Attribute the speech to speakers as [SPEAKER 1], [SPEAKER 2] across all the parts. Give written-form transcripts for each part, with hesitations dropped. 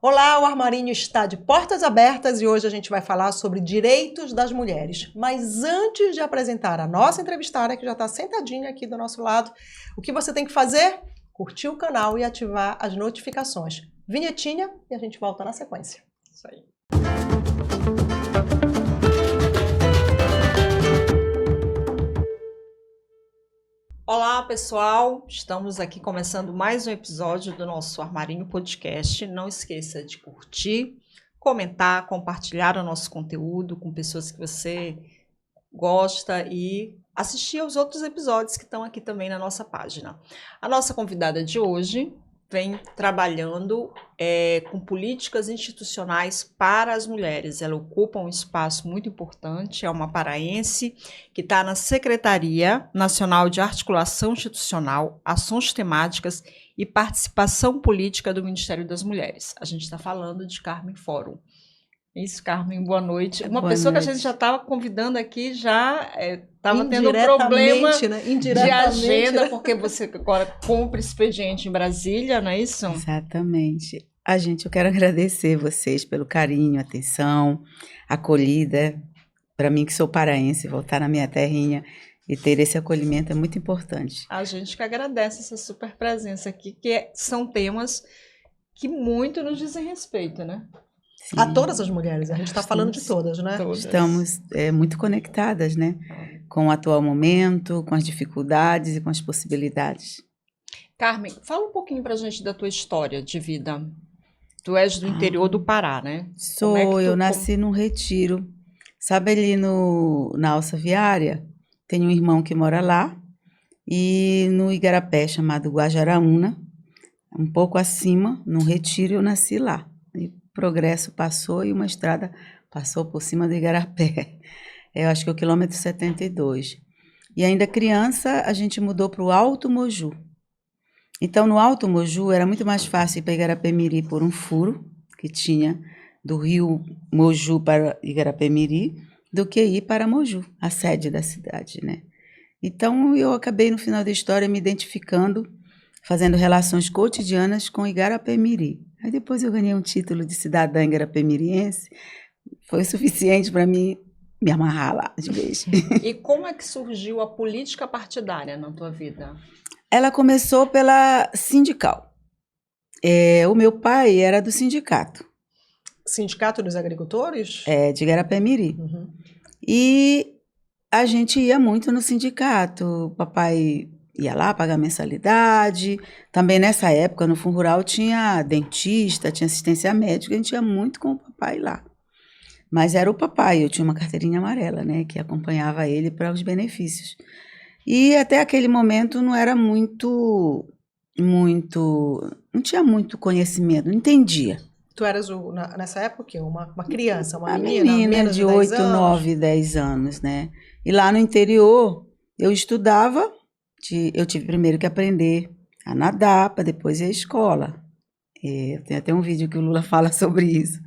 [SPEAKER 1] Olá, o Armarinho está de portas abertas e hoje a gente vai falar sobre direitos das mulheres. Mas antes de apresentar a nossa entrevistada, que já está sentadinha aqui do nosso lado, o que você tem que fazer? Curtir o canal e ativar as notificações. Vinhetinha e a gente volta na sequência. Isso aí.
[SPEAKER 2] Olá, pessoal! Estamos aqui começando mais um episódio do nosso Armarinho Podcast. Não esqueça de curtir, comentar, compartilhar o nosso conteúdo com pessoas que você gosta e assistir aos outros episódios que estão aqui também na nossa página. A nossa convidada de hoje vem trabalhando com políticas institucionais para as mulheres. Ela ocupa um espaço muito importante, é uma paraense que está na Secretaria Nacional de Articulação Institucional, Ações Temáticas e Participação Política do Ministério das Mulheres. A gente está falando de Carmen Fórum. Isso, Carmen, boa noite. Uma pessoa que a gente já estava convidando aqui já estava tendo um problema de agenda, porque você agora compra expediente em Brasília, não é isso?
[SPEAKER 3] Exatamente. Eu quero agradecer vocês pelo carinho, atenção, acolhida. Para mim, que sou paraense, voltar na minha terrinha e ter esse acolhimento é muito importante.
[SPEAKER 2] A gente que agradece essa super presença aqui, que são temas que muito nos dizem respeito, né?
[SPEAKER 1] Sim. A todas as mulheres, a gente está falando de todas, né?
[SPEAKER 3] Estamos muito conectadas, né? Com o atual momento, com as dificuldades e com as possibilidades.
[SPEAKER 2] Carmen, fala um pouquinho pra gente da tua história de vida. Tu és do interior do Pará, né?
[SPEAKER 3] Eu nasci num retiro. Sabe ali na Alça Viária? Tem um irmão que mora lá. E no Igarapé, chamado Guajaraúna, um pouco acima, num retiro, eu nasci lá. Progresso passou e uma estrada passou por cima do Igarapé. Eu acho que é o quilômetro 72. E ainda criança, a gente mudou para o Alto Moju. Então, no Alto Moju, era muito mais fácil ir para Igarapé-Miri por um furo, que tinha do rio Moju para Igarapé-Miri, do que ir para Moju, a sede da cidade, né? Então, eu acabei, no final da história, me identificando, fazendo relações cotidianas com Igarapé-Miri. Aí depois eu ganhei um título de cidadã igarapé-miriense, foi o suficiente para mim me amarrar lá de vez.
[SPEAKER 2] E como é que surgiu a política partidária na tua vida?
[SPEAKER 3] Ela começou pela sindical. O meu pai era do sindicato.
[SPEAKER 1] Sindicato dos Agricultores?
[SPEAKER 3] De Igarapé-Miri. Uhum. E a gente ia muito no sindicato, o papai ia lá pagar mensalidade. Também nessa época, no Fundo Rural, tinha dentista, tinha assistência médica, a gente ia muito com o papai lá. Mas era o papai, eu tinha uma carteirinha amarela, né, que acompanhava ele para os benefícios. E até aquele momento não era não tinha muito conhecimento, não entendia.
[SPEAKER 1] Tu eras, nessa época, uma criança, uma
[SPEAKER 3] menina
[SPEAKER 1] menos
[SPEAKER 3] de 8, 9, 10 anos, né? E lá no interior, eu estudava. Eu tive primeiro que aprender a nadar, para depois ir à escola. Tem até um vídeo que o Lula fala sobre isso.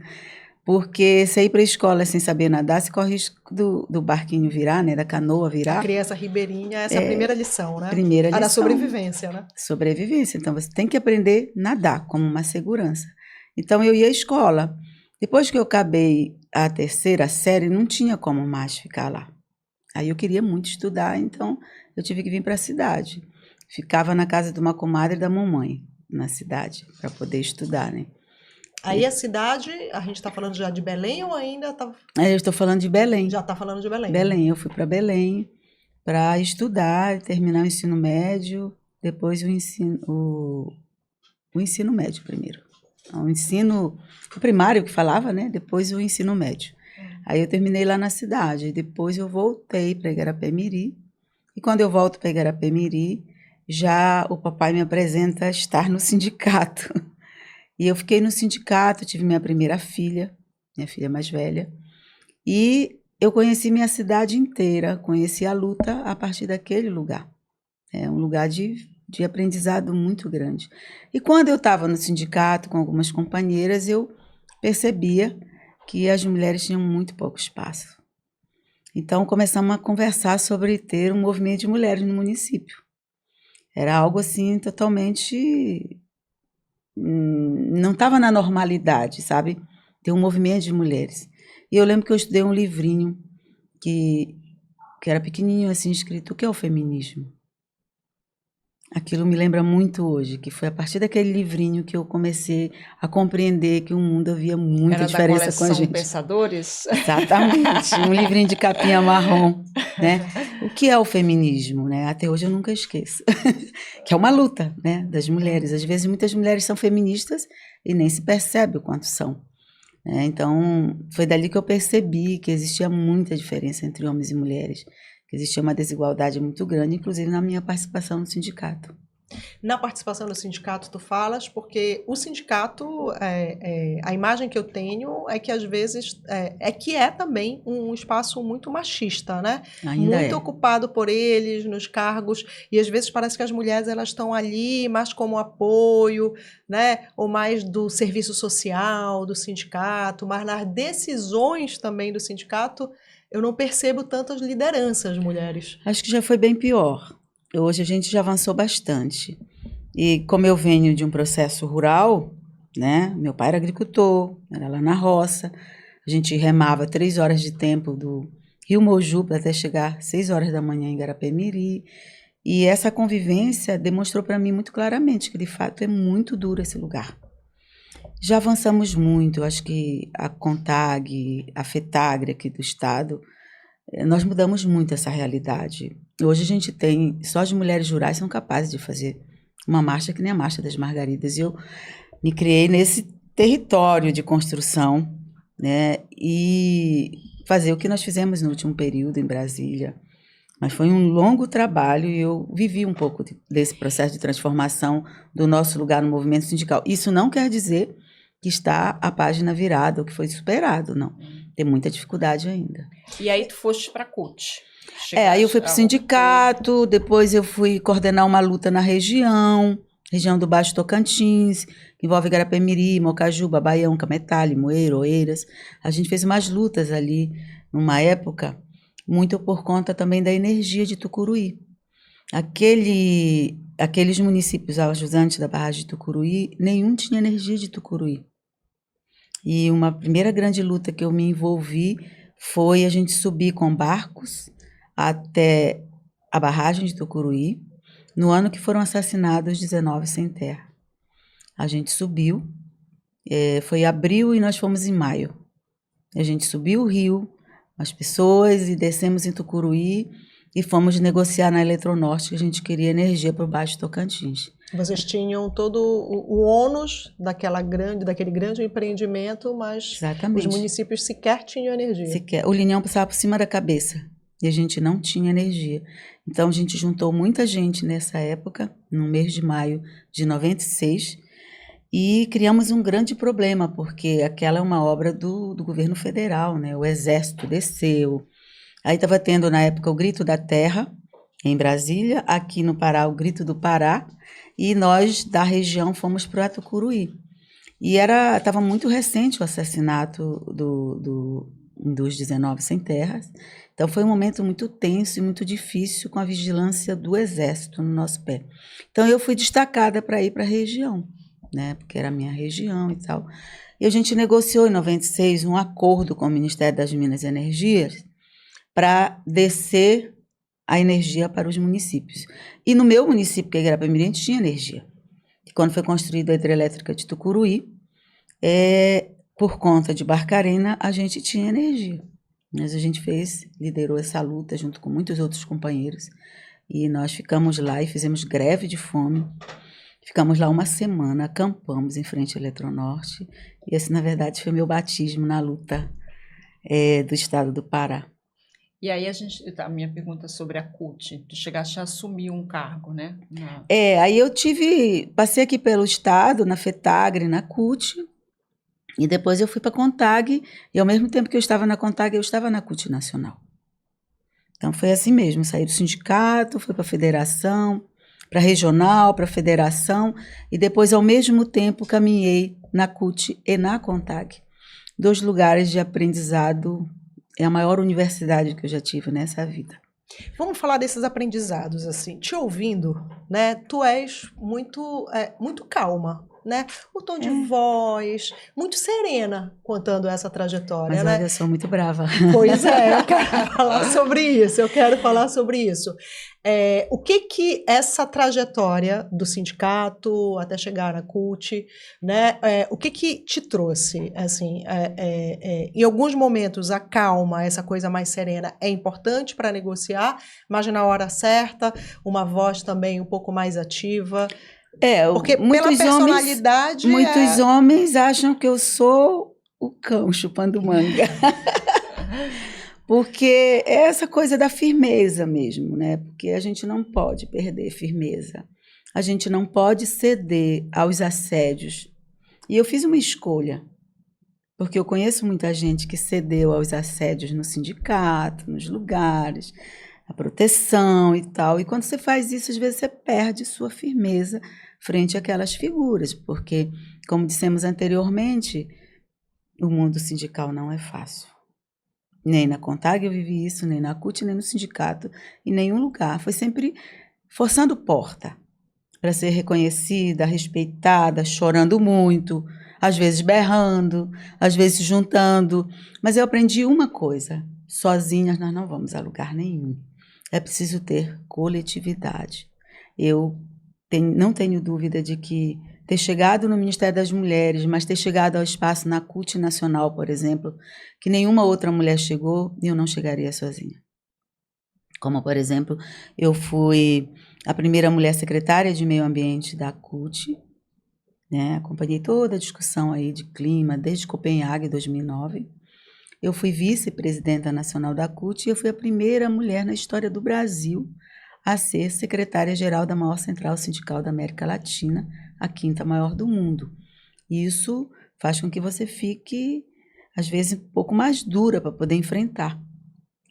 [SPEAKER 3] Porque se ir para a escola sem saber nadar, se corre risco do barquinho virar, né? Da canoa virar.
[SPEAKER 1] A criança ribeirinha, essa é a primeira lição, né?
[SPEAKER 3] Primeira lição.
[SPEAKER 1] A da sobrevivência, né?
[SPEAKER 3] Sobrevivência. Então, você tem que aprender a nadar como uma segurança. Então, eu ia à escola. Depois que eu acabei a terceira série, não tinha como mais ficar lá. Aí eu queria muito estudar, então eu tive que vir para a cidade. Ficava na casa de uma comadre da mamãe, na cidade, para poder estudar, né?
[SPEAKER 1] Aí a cidade, a gente está falando já de Belém ou ainda está...
[SPEAKER 3] Eu estou falando de Belém.
[SPEAKER 1] Já está falando de Belém.
[SPEAKER 3] Belém, eu fui para Belém para estudar, terminar o ensino médio, depois o ensino médio primeiro. O ensino primário que falava, né? Depois o ensino médio. Aí eu terminei lá na cidade, depois eu voltei para Igarapé-Miri, e quando eu volto para Igarapé-Miri, já o papai me apresenta estar no sindicato. E eu fiquei no sindicato, tive minha primeira filha, minha filha mais velha, e eu conheci minha cidade inteira, conheci a luta a partir daquele lugar. É um lugar de aprendizado muito grande. E quando eu estava no sindicato com algumas companheiras, eu percebia que as mulheres tinham muito pouco espaço. Então, começamos a conversar sobre ter um movimento de mulheres no município. Era algo, assim, totalmente não estava na normalidade, sabe? Tem um movimento de mulheres. E eu lembro que eu estudei um livrinho que era pequenininho, assim, escrito, o que é o feminismo? Aquilo me lembra muito hoje, que foi a partir daquele livrinho que eu comecei a compreender que o mundo havia muita diferença com a gente.
[SPEAKER 2] Pensadores?
[SPEAKER 3] Exatamente, um livrinho de capinha marrom, né? O que é o feminismo, né? Até hoje eu nunca esqueço. Que é uma luta, né, das mulheres. Às vezes muitas mulheres são feministas e nem se percebe o quanto são. Então, foi dali que eu percebi que existia muita diferença entre homens e mulheres, que existia uma desigualdade muito grande, inclusive na minha participação no sindicato.
[SPEAKER 1] Na participação no sindicato, tu falas, porque o sindicato, a imagem que eu tenho é que às vezes é também um espaço muito machista, né?
[SPEAKER 3] Ainda
[SPEAKER 1] muito ocupado por eles nos cargos, e às vezes parece que as mulheres elas estão ali mais como apoio, né? Ou mais do serviço social, do sindicato, mas nas decisões também do sindicato eu não percebo tantas lideranças mulheres.
[SPEAKER 3] Acho que já foi bem pior. Hoje a gente já avançou bastante. E como eu venho de um processo rural, né? Meu pai era agricultor, era lá na roça. A gente remava 3 horas de tempo do Rio Mojuba até chegar 6 horas da manhã em Garapé-Miri. E essa convivência demonstrou para mim muito claramente que, de fato, é muito duro esse lugar. Já avançamos muito. Acho que a CONTAG, a FETAGRE aqui do estado, nós mudamos muito essa realidade. Hoje a gente tem, só as mulheres rurais são capazes de fazer uma marcha que nem a Marcha das Margaridas. E eu me criei nesse território de construção, né? E fazer o que nós fizemos no último período em Brasília. Mas foi um longo trabalho e eu vivi um pouco desse processo de transformação do nosso lugar no movimento sindical. Isso não quer dizer que está a página virada ou que foi superado, não. Tem muita dificuldade ainda.
[SPEAKER 2] E aí tu foste para a CUT?
[SPEAKER 3] Aí eu fui para o sindicato, depois eu fui coordenar uma luta na região do Baixo Tocantins, que envolve Garapé-Miri, Mocajuba, Baião, Cametá, Limoeiro, Oeiras. A gente fez umas lutas ali, numa época, muito por conta também da energia de Tucuruí. Aqueles municípios ajudantes da barragem de Tucuruí, nenhum tinha energia de Tucuruí. E uma primeira grande luta que eu me envolvi foi a gente subir com barcos até a barragem de Tucuruí, no ano que foram assassinados 19 sem terra. A gente subiu, foi abril e nós fomos em maio. A gente subiu o rio, as pessoas, e descemos em Tucuruí e fomos negociar na Eletronorte que a gente queria energia para o Baixo Tocantins.
[SPEAKER 1] Vocês tinham todo o ônus daquele grande empreendimento, mas
[SPEAKER 3] Exatamente.
[SPEAKER 1] Os municípios sequer tinham energia.
[SPEAKER 3] O linhão passava por cima da cabeça e a gente não tinha energia. Então a gente juntou muita gente nessa época, no mês de maio de 96, e criamos um grande problema, porque aquela é uma obra do governo federal, né? O Exército desceu. Aí estava tendo na época o Grito da Terra, em Brasília, aqui no Pará o Grito do Pará, e nós da região fomos para o Tucuruí. E estava muito recente o assassinato dos 19 sem terras, então foi um momento muito tenso e muito difícil, com a vigilância do Exército no nosso pé. Então eu fui destacada para ir para a região, né, porque era a minha região e tal. E a gente negociou em 96 um acordo com o Ministério das Minas e Energias para descer a energia para os municípios. E no meu município, que é Garapé-Miri, a gente tinha energia. E quando foi construída a hidrelétrica de Tucuruí, por conta de Barcarena, a gente tinha energia. Mas a gente liderou essa luta junto com muitos outros companheiros. E nós ficamos lá e fizemos greve de fome. Ficamos lá uma semana, acampamos em frente à Eletronorte. E esse, na verdade, foi meu batismo na luta do estado do Pará.
[SPEAKER 2] E aí a minha pergunta sobre a CUT, tu chegaste a assumir um cargo, né?
[SPEAKER 3] Aí eu passei aqui pelo estado, na FETAGRE, na CUT, e depois eu fui para a CONTAG, e ao mesmo tempo que eu estava na CONTAG, eu estava na CUT Nacional. Então foi assim mesmo, saí do sindicato, fui para a federação, para a regional, para a federação, e depois ao mesmo tempo caminhei na CUT e na CONTAG. 2 lugares de aprendizado. É a maior universidade que eu já tive nessa vida.
[SPEAKER 1] Vamos falar desses aprendizados, assim. Te ouvindo, né? Tu és muito calma, né? O tom de voz, muito serena contando essa trajetória,
[SPEAKER 3] Mas
[SPEAKER 1] né?
[SPEAKER 3] olha, eu sou muito brava.
[SPEAKER 1] Pois é, eu quero falar sobre isso, o que essa trajetória do sindicato até chegar na CUT, né? O que te trouxe, assim, em alguns momentos a calma, essa coisa mais serena é importante para negociar, mas na hora certa, uma voz também um pouco mais ativa, porque pela personalidade
[SPEAKER 3] muitos homens acham que eu sou o cão chupando manga. Porque é essa coisa da firmeza mesmo, né? Porque a gente não pode perder firmeza. A gente não pode ceder aos assédios. E eu fiz uma escolha, porque eu conheço muita gente que cedeu aos assédios no sindicato, nos lugares, a proteção e tal. E quando você faz isso, às vezes você perde sua firmeza frente àquelas figuras, porque, como dissemos anteriormente, o mundo sindical não é fácil. Nem na CONTAG eu vivi isso, nem na CUT, nem no sindicato, em nenhum lugar. Foi sempre forçando porta para ser reconhecida, respeitada, chorando muito, às vezes berrando, às vezes juntando. Mas eu aprendi uma coisa: sozinhas nós não vamos a lugar nenhum. É preciso ter coletividade. Eu não tenho dúvida de que ter chegado no Ministério das Mulheres, mas ter chegado ao espaço na CUT Nacional, por exemplo, que nenhuma outra mulher chegou, eu não chegaria sozinha. Como, por exemplo, eu fui a primeira mulher secretária de Meio Ambiente da CUT, né? Acompanhei toda a discussão aí de clima, desde Copenhague, 2009. Eu fui vice-presidenta nacional da CUT e eu fui a primeira mulher na história do Brasil a ser secretária-geral da maior central sindical da América Latina, a quinta maior do mundo. Isso faz com que você fique, às vezes, um pouco mais dura para poder enfrentar.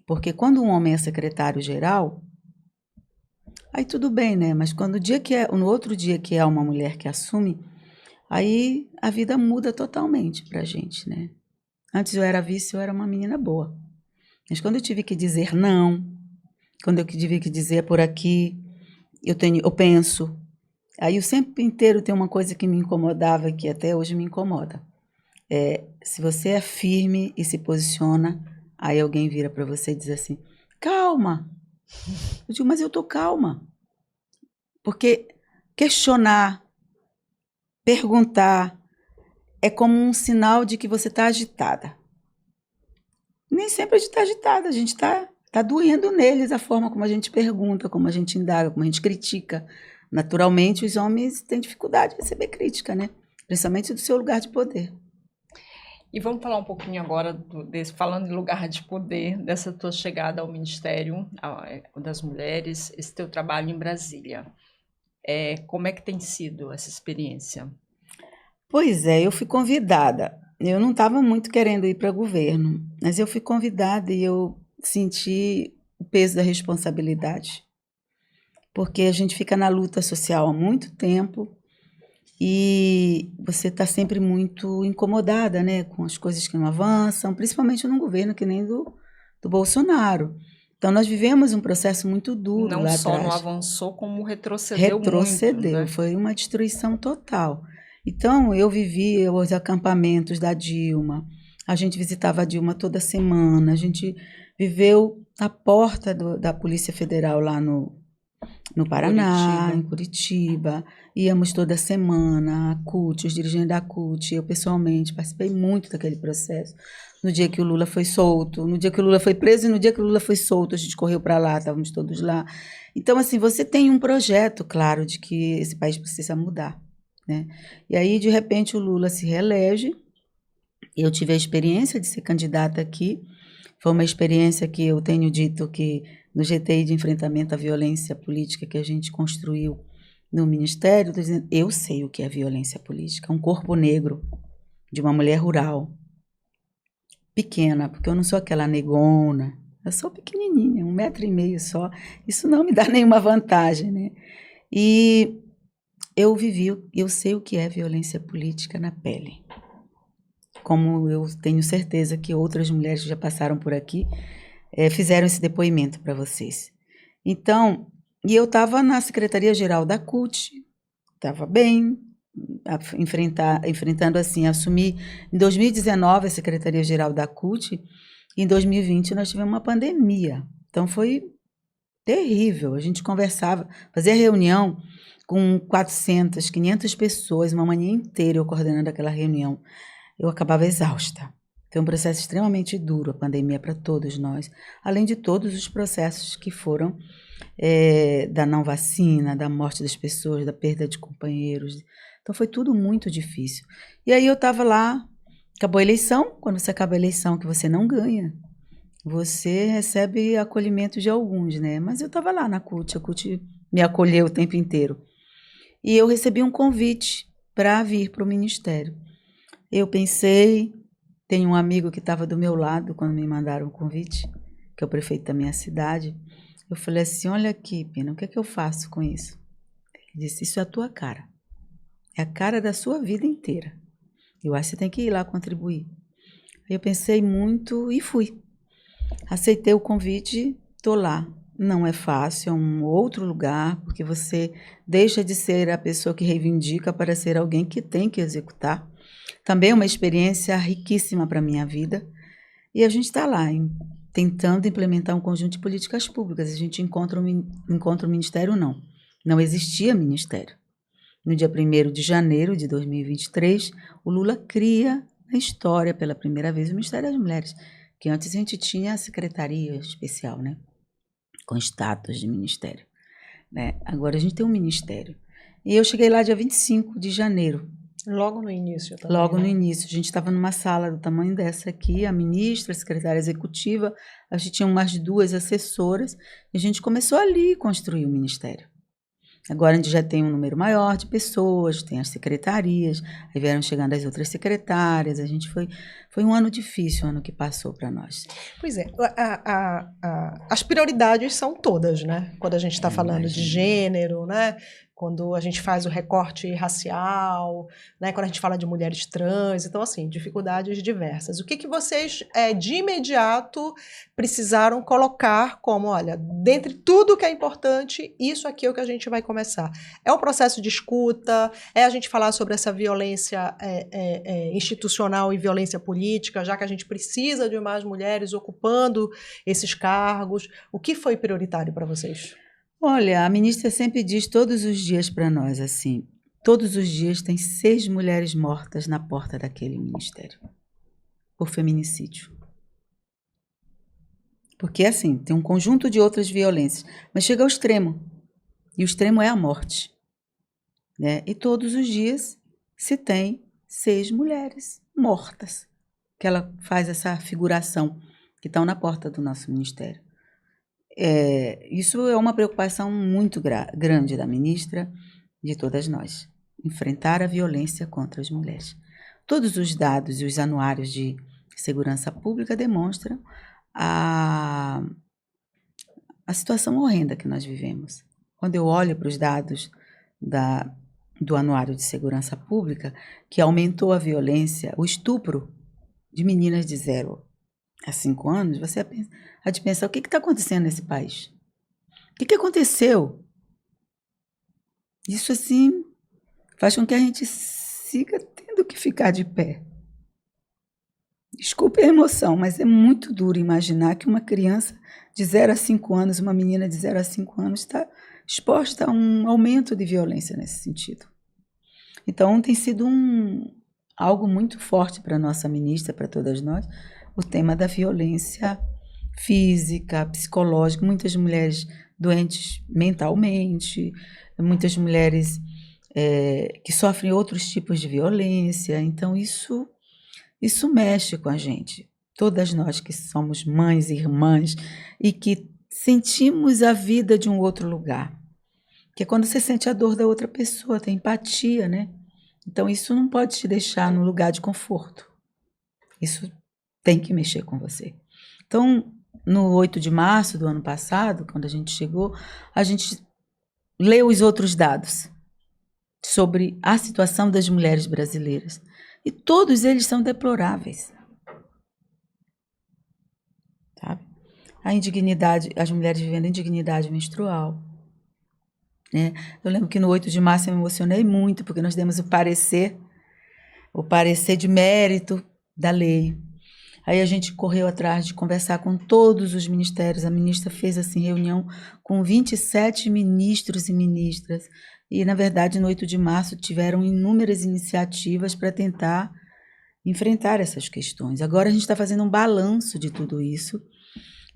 [SPEAKER 3] Porque quando um homem é secretário-geral, aí tudo bem, né? Mas quando no outro dia que é uma mulher que assume, aí a vida muda totalmente para a gente, né? Antes eu era vice, eu era uma menina boa. Mas quando eu tive que dizer não, quando eu tive que dizer por aqui, eu penso. Aí o tempo inteiro tem uma coisa que me incomodava, que até hoje me incomoda. Se você é firme e se posiciona, aí alguém vira para você e diz assim, calma. Eu digo, mas eu tô calma. Porque questionar, perguntar, é como um sinal de que você está agitada. Nem sempre a gente está agitada, a gente está doendo neles a forma como a gente pergunta, como a gente indaga, como a gente critica. Naturalmente, os homens têm dificuldade de receber crítica, né? Principalmente do seu lugar de poder.
[SPEAKER 2] E vamos falar um pouquinho agora, falando em lugar de poder, dessa tua chegada ao Ministério das Mulheres, esse teu trabalho em Brasília. Como é que tem sido essa experiência?
[SPEAKER 3] Pois é, eu fui convidada. Eu não estava muito querendo ir para o governo, mas eu fui convidada e eu senti o peso da responsabilidade. Porque a gente fica na luta social há muito tempo e você está sempre muito incomodada, né, com as coisas que não avançam, principalmente num governo que nem do Bolsonaro. Então, nós vivemos um processo muito duro lá atrás.
[SPEAKER 2] Não só não avançou, como retrocedeu muito, né?
[SPEAKER 3] Foi uma destruição total. Então, eu vivi os acampamentos da Dilma, a gente visitava a Dilma toda semana, a gente viveu à porta da Polícia Federal lá no Paraná, em Curitiba, íamos toda semana, a CUT, os dirigentes da CUT, eu pessoalmente participei muito daquele processo. No dia que o Lula foi solto, no dia que o Lula foi preso e no dia que o Lula foi solto, a gente correu para lá, estávamos todos lá. Então, assim, você tem um projeto, claro, de que esse país precisa mudar, né? E aí, de repente, o Lula se reelege, eu tive a experiência de ser candidata aqui, foi uma experiência que eu tenho dito que no GTI de enfrentamento à violência política que a gente construiu no Ministério, eu sei o que é violência política, um corpo negro de uma mulher rural, pequena, porque eu não sou aquela negona, eu sou pequenininha, 1,5 metro só, isso não me dá nenhuma vantagem, né? E eu sei o que é violência política na pele, como eu tenho certeza que outras mulheres que já passaram por aqui fizeram esse depoimento para vocês. Então, e eu estava na Secretaria-Geral da CUT, estava bem, enfrentando assim, assumi em 2019 a Secretaria-Geral da CUT, e em 2020 nós tivemos uma pandemia. Então foi terrível. A gente conversava, fazia reunião com 400, 500 pessoas, uma manhã inteira eu coordenando aquela reunião. Eu acabava exausta. Foi um processo extremamente duro, a pandemia para todos nós, além de todos os processos que foram da não vacina, da morte das pessoas, da perda de companheiros. Então foi tudo muito difícil. E aí eu estava lá, acabou a eleição, quando você acaba a eleição que você não ganha, você recebe acolhimento de alguns, né? Mas eu estava lá na CUT, a CUT me acolheu o tempo inteiro. E eu recebi um convite para vir para o Ministério. Eu pensei, tem um amigo que estava do meu lado quando me mandaram o convite, que é o prefeito da minha cidade. Eu falei assim, olha aqui, Pina, o que é que eu faço com isso? Ele disse, isso é a tua cara. É a cara da sua vida inteira. Eu acho que você tem que ir lá contribuir. Aí eu pensei muito e fui. Aceitei o convite, estou lá. Não é fácil, é um outro lugar, porque você deixa de ser a pessoa que reivindica para ser alguém que tem que executar. Também é uma experiência riquíssima para a minha vida. E a gente está lá, tentando implementar um conjunto de políticas públicas. A gente encontra o ministério, não. Não existia ministério. No dia 1º de janeiro de 2023, o Lula cria na história, pela primeira vez, o Ministério das Mulheres, que antes a gente tinha a secretaria especial, né? Com status de ministério. Né? Agora a gente tem um ministério. E eu cheguei lá dia 25 de janeiro.
[SPEAKER 1] Logo no início também,
[SPEAKER 3] Logo
[SPEAKER 1] né?
[SPEAKER 3] no início. A gente estava numa sala do tamanho dessa aqui, a ministra, a secretária executiva, a gente tinha umas 2 assessoras, e a gente começou ali a construir o ministério. Agora a gente já tem um número maior de pessoas, tem as secretarias, aí vieram chegando as outras secretárias, a gente foi um ano difícil, o ano que passou para nós.
[SPEAKER 1] Pois é, as prioridades são todas, né? Quando a gente está falando de gênero, né? Quando a gente faz o recorte racial, né? Quando a gente fala de mulheres trans, então assim, dificuldades diversas. O que vocês de imediato precisaram colocar como, olha, dentre tudo que é importante, isso aqui é o que a gente vai começar. É um processo de escuta, é a gente falar sobre essa violência institucional e violência política, já que a gente precisa de mais mulheres ocupando esses cargos. O que foi prioritário para vocês?
[SPEAKER 3] Olha, a ministra sempre diz todos os dias para nós assim, todos os dias tem 6 mulheres mortas na porta daquele ministério, por feminicídio. Porque assim, tem um conjunto de outras violências, mas chega ao extremo, e o extremo é a morte. Né? E todos os dias se tem 6 mulheres mortas, que ela faz essa figuração, que estão na porta do nosso ministério. Isso é uma preocupação muito grande da ministra, de todas nós, enfrentar a violência contra as mulheres. Todos os dados e os anuários de segurança pública demonstram a situação horrenda que nós vivemos. Quando eu olho para os dados do Anuário de Segurança Pública, que aumentou a violência, o estupro de meninas de 0 a 5 anos, você há de pensar, o que está acontecendo nesse país? O que aconteceu? Isso, assim, faz com que a gente siga tendo que ficar de pé. Desculpe a emoção, mas é muito duro imaginar que uma criança de 0 a 5 anos, uma menina de 0 a 5 anos, está exposta a um aumento de violência nesse sentido. Então, tem sido algo muito forte para a nossa ministra, para todas nós, o tema da violência física, psicológica, muitas mulheres doentes mentalmente, muitas mulheres que sofrem outros tipos de violência. Então, isso mexe com a gente. Todas nós que somos mães e irmãs e que sentimos a vida de um outro lugar. Que é quando você sente a dor da outra pessoa, tem empatia, né? Então, isso não pode te deixar num lugar de conforto. Isso tem que mexer com você. Então, no 8 de março do ano passado, quando a gente chegou, a gente leu os outros dados sobre a situação das mulheres brasileiras. E todos eles são deploráveis. Sabe? A indignidade, as mulheres vivendo indignidade menstrual, né? Eu lembro que no 8 de março eu me emocionei muito, porque nós demos o parecer de mérito da lei. Aí a gente correu atrás de conversar com todos os ministérios. A ministra fez assim reunião com 27 ministros e ministras. E, na verdade, no 8 de março tiveram inúmeras iniciativas para tentar enfrentar essas questões. Agora a gente está fazendo um balanço de tudo isso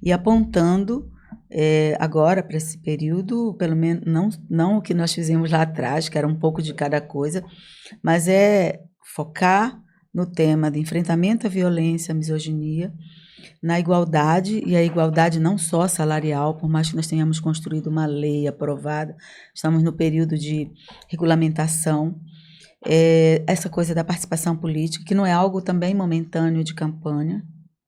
[SPEAKER 3] e apontando agora para esse período, pelo menos não o que nós fizemos lá atrás, que era um pouco de cada coisa, mas focar no tema de enfrentamento à violência, à misoginia, na igualdade, e a igualdade não só salarial, por mais que nós tenhamos construído uma lei aprovada, estamos no período de regulamentação, essa coisa da participação política, que não é algo também momentâneo de campanha,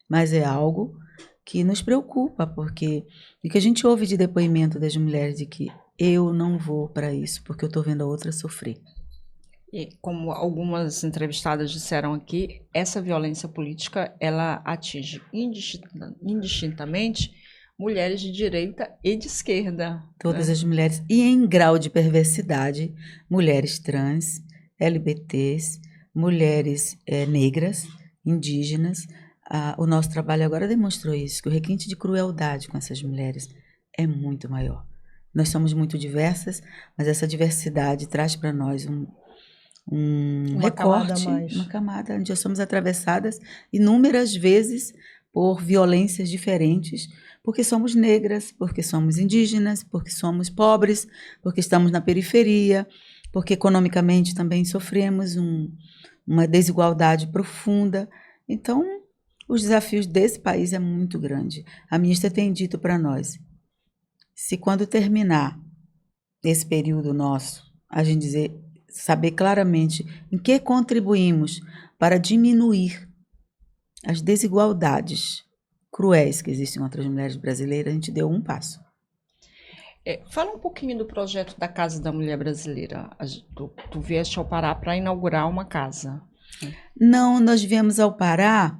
[SPEAKER 3] mas é algo que nos preocupa, porque o que a gente ouve de depoimento das mulheres de que eu não vou para isso, porque eu estou vendo a outra sofrer.
[SPEAKER 2] E como algumas entrevistadas disseram aqui, essa violência política, ela atinge indistintamente mulheres de direita e de esquerda.
[SPEAKER 3] Todas
[SPEAKER 2] né?
[SPEAKER 3] as mulheres, e em grau de perversidade, mulheres trans, LGBTs, mulheres negras, indígenas. O nosso trabalho agora demonstrou isso, que o requinte de crueldade com essas mulheres é muito maior. Nós somos muito diversas, mas essa diversidade traz para nós uma recorte, uma camada onde somos atravessadas inúmeras vezes por violências diferentes, porque somos negras, porque somos indígenas, porque somos pobres, porque estamos na periferia, porque economicamente também sofremos uma desigualdade profunda. Então, os desafios desse país é muito grande. A ministra tem dito para nós, se quando terminar esse período nosso, a gente saber claramente em que contribuímos para diminuir as desigualdades cruéis que existem contra as mulheres brasileiras, a gente deu um passo.
[SPEAKER 2] Fala um pouquinho do projeto da Casa da Mulher Brasileira. Tu vieste ao Pará para inaugurar uma casa.
[SPEAKER 3] Não, nós viemos ao Pará.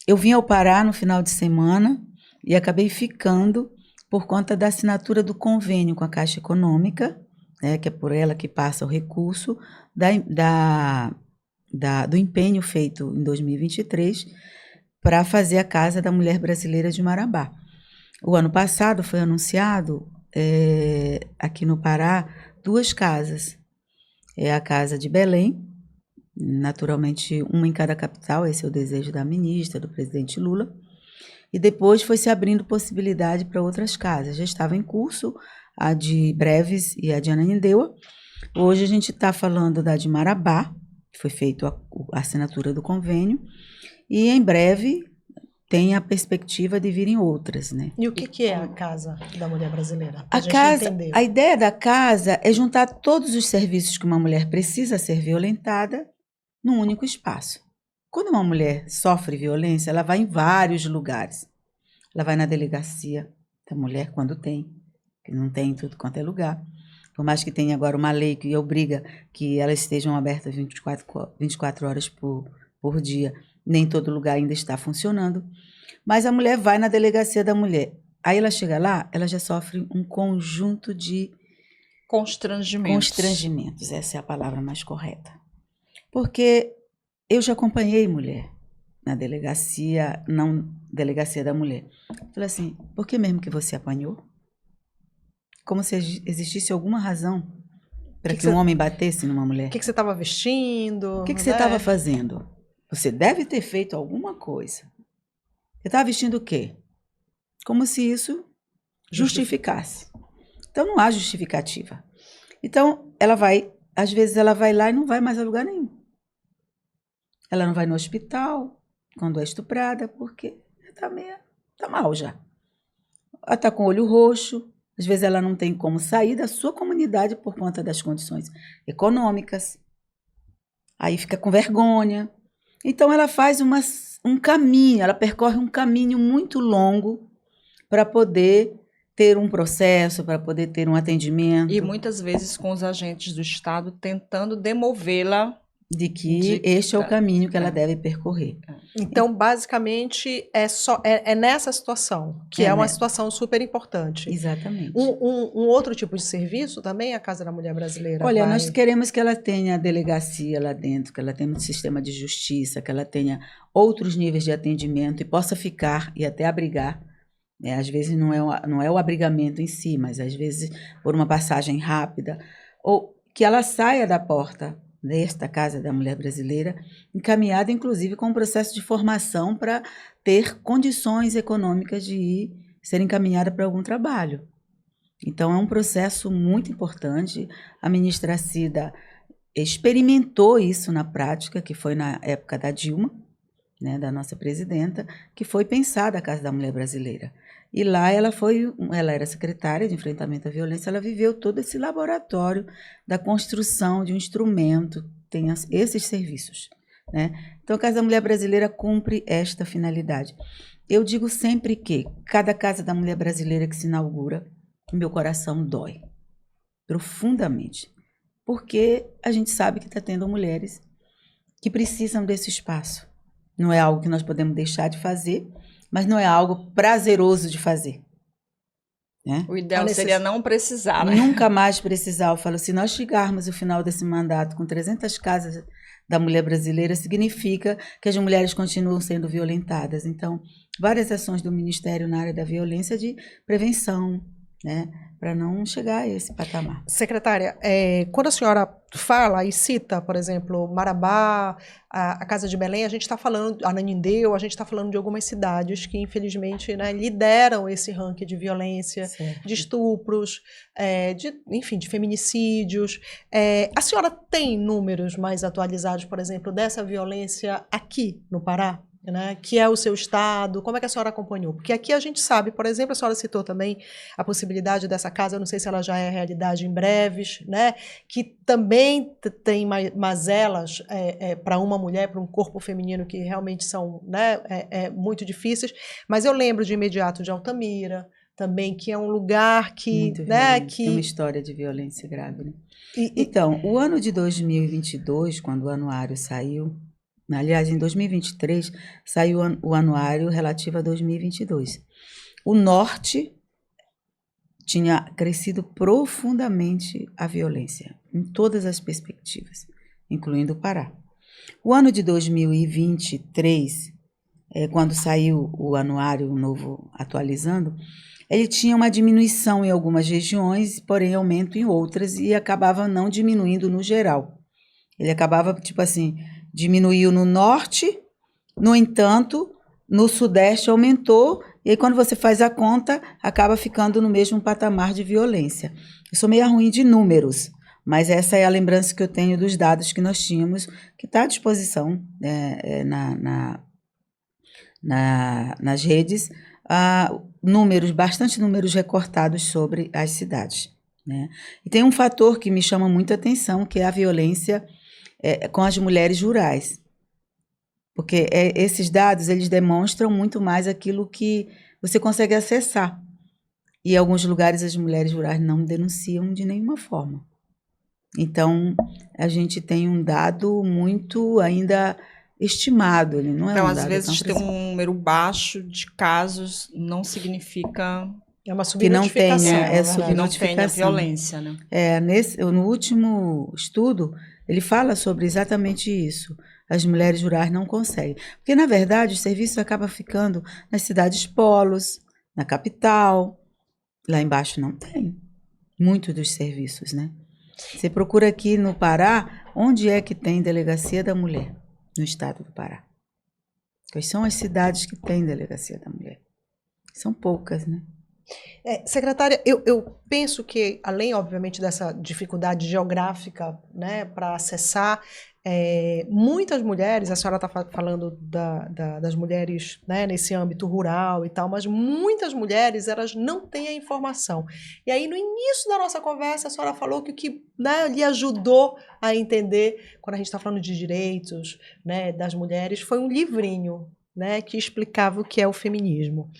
[SPEAKER 3] Eu vim ao Pará no final de semana e acabei ficando por conta da assinatura do convênio com a Caixa Econômica, que é por ela que passa o recurso do empenho feito em 2023 para fazer a Casa da Mulher Brasileira de Marabá. O ano passado foi anunciado aqui no Pará 2 casas. A Casa de Belém, naturalmente uma em cada capital, esse é o desejo da ministra, do presidente Lula, e depois foi se abrindo possibilidade para outras casas. Já estava em curso a de Breves e a de Ananindeua. Hoje a gente está falando da de Marabá, que foi feita a assinatura do convênio, e em breve tem a perspectiva de virem outras, né?
[SPEAKER 1] E o que é a Casa da Mulher Brasileira?
[SPEAKER 3] A ideia da casa é juntar todos os serviços que uma mulher precisa ser violentada num único espaço. Quando uma mulher sofre violência, ela vai em vários lugares. Ela vai na delegacia da mulher, quando tem, que não tem em tudo quanto é lugar. Por mais que tenha agora uma lei que obriga que elas estejam abertas 24 horas por dia, nem todo lugar ainda está funcionando. Mas a mulher vai na delegacia da mulher. Aí ela chega lá, ela já sofre um conjunto de constrangimentos. Essa é a palavra mais correta. Porque eu já acompanhei mulher na delegacia, não delegacia da mulher. Falei assim, por que mesmo que você apanhou? Como se existisse alguma razão para que um homem batesse numa mulher.
[SPEAKER 1] O que você estava vestindo?
[SPEAKER 3] O que você estava fazendo? Você deve ter feito alguma coisa. Você estava vestindo o quê? Como se isso justificasse. Então, não há justificativa. Então, às vezes ela vai lá e não vai mais a lugar nenhum. Ela não vai no hospital quando é estuprada, porque está mal já. Ela está com o olho roxo. Às vezes ela não tem como sair da sua comunidade por conta das condições econômicas. Aí fica com vergonha. Então ela faz um caminho, ela percorre um caminho muito longo para poder ter um processo, para poder ter um atendimento.
[SPEAKER 2] E muitas vezes com os agentes do Estado tentando demovê-la
[SPEAKER 3] de que este é o caminho que ela
[SPEAKER 2] É.
[SPEAKER 3] deve percorrer.
[SPEAKER 1] Então, basicamente, é nessa situação, que
[SPEAKER 3] É,
[SPEAKER 1] é uma
[SPEAKER 3] né?
[SPEAKER 1] situação super importante.
[SPEAKER 3] Exatamente.
[SPEAKER 1] Um outro tipo de serviço também a Casa da Mulher Brasileira
[SPEAKER 3] Olha,
[SPEAKER 1] vai...
[SPEAKER 3] nós queremos que ela tenha delegacia lá dentro, que ela tenha um sistema de justiça, que ela tenha outros níveis de atendimento e possa ficar e até abrigar. Né? Às vezes não é o abrigamento em si, mas às vezes por uma passagem rápida, ou que ela saia da porta desta Casa da Mulher Brasileira, encaminhada inclusive com um processo de formação para ter condições econômicas de ser encaminhada para algum trabalho. Então, é um processo muito importante. A ministra Cida experimentou isso na prática, que foi na época da Dilma, né, da nossa presidenta, que foi pensada a Casa da Mulher Brasileira. E lá ela era secretária de enfrentamento à violência, ela viveu todo esse laboratório da construção de um instrumento, tem esses serviços. Né? Então, a Casa da Mulher Brasileira cumpre esta finalidade. Eu digo sempre que cada Casa da Mulher Brasileira que se inaugura, meu coração dói profundamente, porque a gente sabe que está tendo mulheres que precisam desse espaço. Não é algo que nós podemos deixar de fazer, mas não é algo prazeroso de fazer. Né?
[SPEAKER 2] O ideal seria não precisar, né?
[SPEAKER 3] Nunca mais precisar. Eu falo, se nós chegarmos ao final desse mandato com 300 casas da mulher brasileira, significa que as mulheres continuam sendo violentadas. Então, várias ações do Ministério na área da violência de prevenção, né, para não chegar a esse patamar.
[SPEAKER 1] Secretária, quando a senhora fala e cita, por exemplo, Marabá, a Casa de Belém, a gente está falando, Ananindeua, a gente está falando de algumas cidades que, infelizmente, né, lideram esse ranking de violência,
[SPEAKER 3] Certo.
[SPEAKER 1] de estupros, enfim, de feminicídios. A senhora tem números mais atualizados, por exemplo, dessa violência aqui no Pará? Né, que é o seu estado, como é que a senhora acompanhou? Porque aqui a gente sabe, por exemplo, a senhora citou também a possibilidade dessa casa, eu não sei se ela já é realidade em breves, né, que também tem mazelas para uma mulher, para um corpo feminino que realmente são, né, muito difíceis, mas eu lembro de imediato de Altamira, também, que é um lugar que...
[SPEAKER 3] Muito
[SPEAKER 1] né,
[SPEAKER 3] violento.
[SPEAKER 1] que...
[SPEAKER 3] Tem uma história de violência grave. Né? Então, o ano de 2022, quando o anuário saiu, aliás, em 2023, saiu o anuário relativo a 2022. O Norte tinha crescido profundamente a violência, em todas as perspectivas, incluindo o Pará. O ano de 2023, quando saiu o anuário novo atualizando, ele tinha uma diminuição em algumas regiões, porém aumento em outras, e acabava não diminuindo no geral. Ele acabava, tipo assim... Diminuiu no norte, no entanto, no sudeste aumentou, e aí quando você faz a conta, acaba ficando no mesmo patamar de violência. Eu sou meio ruim de números, mas essa é a lembrança que eu tenho dos dados que nós tínhamos, que está à disposição nas redes, bastante números recortados sobre as cidades. Né? E tem um fator que me chama muita atenção, que é a violência com as mulheres rurais, porque esses dados eles demonstram muito mais aquilo que você consegue acessar, e em alguns lugares as mulheres rurais não denunciam de nenhuma forma. Então a gente tem um dado muito ainda estimado, ele não é
[SPEAKER 2] então,
[SPEAKER 3] um
[SPEAKER 2] às
[SPEAKER 3] dado
[SPEAKER 2] vezes
[SPEAKER 3] tão
[SPEAKER 2] ter um número baixo de casos não significa
[SPEAKER 1] é uma
[SPEAKER 3] que não tenha,
[SPEAKER 2] que não tenha violência, né?
[SPEAKER 3] No último estudo ele fala sobre exatamente isso. As mulheres rurais não conseguem. Porque, na verdade, o serviço acaba ficando nas cidades polos, na capital. Lá embaixo não tem muitos dos serviços, né? Você procura aqui no Pará, onde é que tem delegacia da mulher? No estado do Pará. Quais são as cidades que têm delegacia da mulher? São poucas, né?
[SPEAKER 1] Secretária, eu penso que, além, obviamente, dessa dificuldade geográfica, né, para acessar, muitas mulheres, a senhora está falando das mulheres, né, nesse âmbito rural e tal, mas muitas mulheres elas não têm a informação. E aí, no início da nossa conversa, a senhora falou que o que, né, lhe ajudou a entender, quando a gente está falando de direitos, né, das mulheres, foi um livrinho, né, que explicava o que é o feminismo.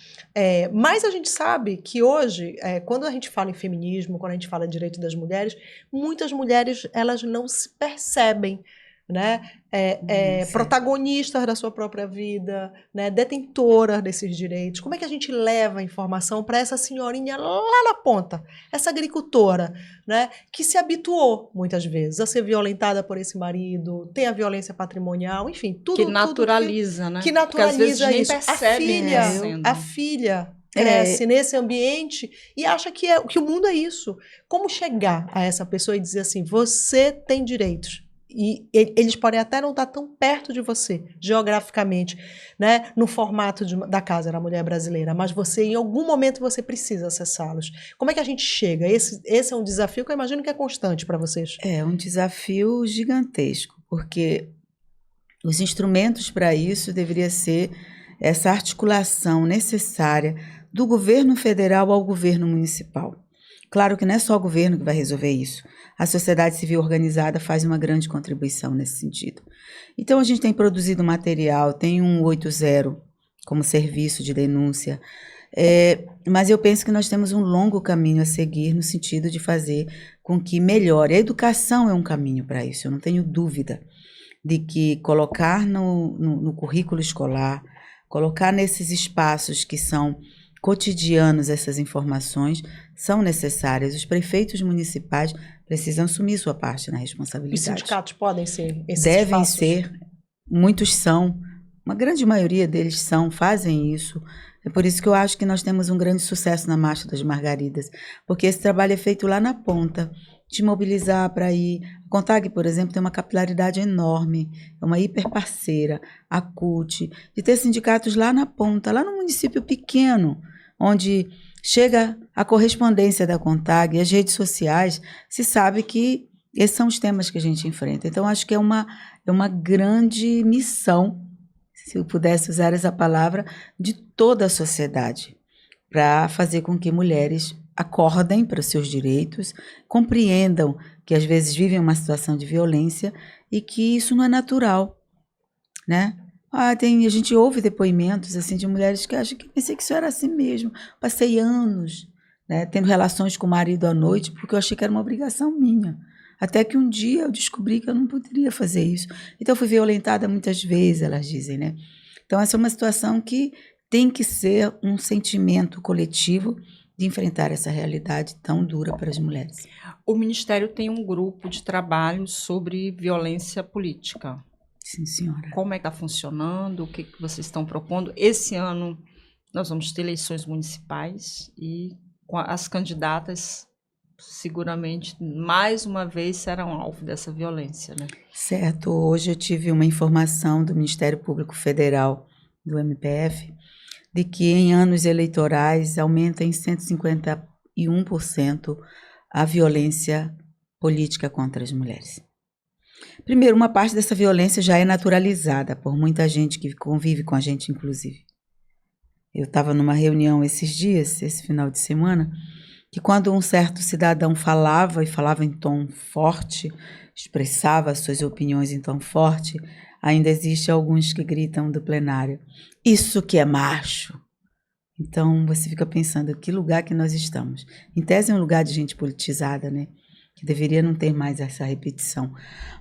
[SPEAKER 1] Mas a gente sabe que hoje, quando a gente fala em feminismo, quando a gente fala de direito das mulheres, muitas mulheres elas não se percebem né?
[SPEAKER 3] Certo.
[SPEAKER 1] Protagonistas da sua própria vida, né? Detentoras desses direitos. Como é que a gente leva a informação para essa senhorinha lá na ponta, essa agricultora, né? Que se habituou, muitas vezes, a ser violentada por esse marido, tem a violência patrimonial, enfim, tudo
[SPEAKER 2] Que naturaliza, né?
[SPEAKER 1] que
[SPEAKER 2] Porque às vezes
[SPEAKER 1] naturaliza
[SPEAKER 2] nem
[SPEAKER 1] isso.
[SPEAKER 2] percebe
[SPEAKER 1] A filha cresce nesse ambiente e acha que o mundo é isso. Como chegar a essa pessoa e dizer assim, você tem direitos? E eles podem até não estar tão perto de você, geograficamente, né? No formato da Casa da Mulher Brasileira, mas você, em algum momento, você precisa acessá-los. Como é que a gente chega? Esse é um desafio que eu imagino que é constante para vocês.
[SPEAKER 3] É um desafio gigantesco, porque os instrumentos para isso deveria ser essa articulação necessária do governo federal ao governo municipal. Claro que não é só o governo que vai resolver isso. A sociedade civil organizada faz uma grande contribuição nesse sentido. Então, a gente tem produzido material, tem um 80 como serviço de denúncia, mas eu penso que nós temos um longo caminho a seguir no sentido de fazer com que melhore. A educação é um caminho para isso, eu não tenho dúvida de que colocar no currículo escolar, colocar nesses espaços que são cotidianos essas informações são necessárias. Os prefeitos municipais precisam assumir sua parte na responsabilidade.
[SPEAKER 1] Os sindicatos podem ser esses
[SPEAKER 3] Devem
[SPEAKER 1] espaços?
[SPEAKER 3] ser, muitos são, uma grande maioria deles fazem isso. É por isso que eu acho que nós temos um grande sucesso na Marcha das Margaridas, porque esse trabalho é feito lá na ponta, de mobilizar para ir. A CONTAG, por exemplo, tem uma capilaridade enorme, é uma hiper parceira, a CUT, de ter sindicatos lá na ponta, lá no município pequeno, onde chega a correspondência da CONTAG e as redes sociais, se sabe que esses são os temas que a gente enfrenta. Então, acho que é uma grande missão, se eu pudesse usar essa palavra, de toda a sociedade, para fazer com que mulheres acordem para os seus direitos, compreendam que às vezes vivem uma situação de violência e que isso não é natural, né? A gente ouve depoimentos assim, de mulheres que acham que pensei que isso era assim mesmo. Passei anos, né, tendo relações com o marido à noite porque eu achei que era uma obrigação minha. Até que um dia eu descobri que eu não poderia fazer isso. Então eu fui violentada muitas vezes, elas dizem, né? Então essa é uma situação que tem que ser um sentimento coletivo de enfrentar essa realidade tão dura para as mulheres.
[SPEAKER 2] O Ministério tem um grupo de trabalho sobre violência política.
[SPEAKER 3] Sim, senhora.
[SPEAKER 2] Como é que está funcionando? O que vocês estão propondo? Esse ano nós vamos ter eleições municipais e as candidatas seguramente mais uma vez serão alvo dessa violência, né?
[SPEAKER 3] Certo. Hoje eu tive uma informação do Ministério Público Federal, do MPF, de que em anos eleitorais aumenta em 151% a violência política contra as mulheres. Primeiro, uma parte dessa violência já é naturalizada por muita gente que convive com a gente, inclusive. Eu estava numa reunião esses dias, esse final de semana, que quando um certo cidadão falava, e falava em tom forte, expressava as suas opiniões em tom forte, ainda existe alguns que gritam do plenário, isso que é macho. Então, você fica pensando, que lugar que nós estamos? Em tese é um lugar de gente politizada, né? Que deveria não ter mais essa repetição.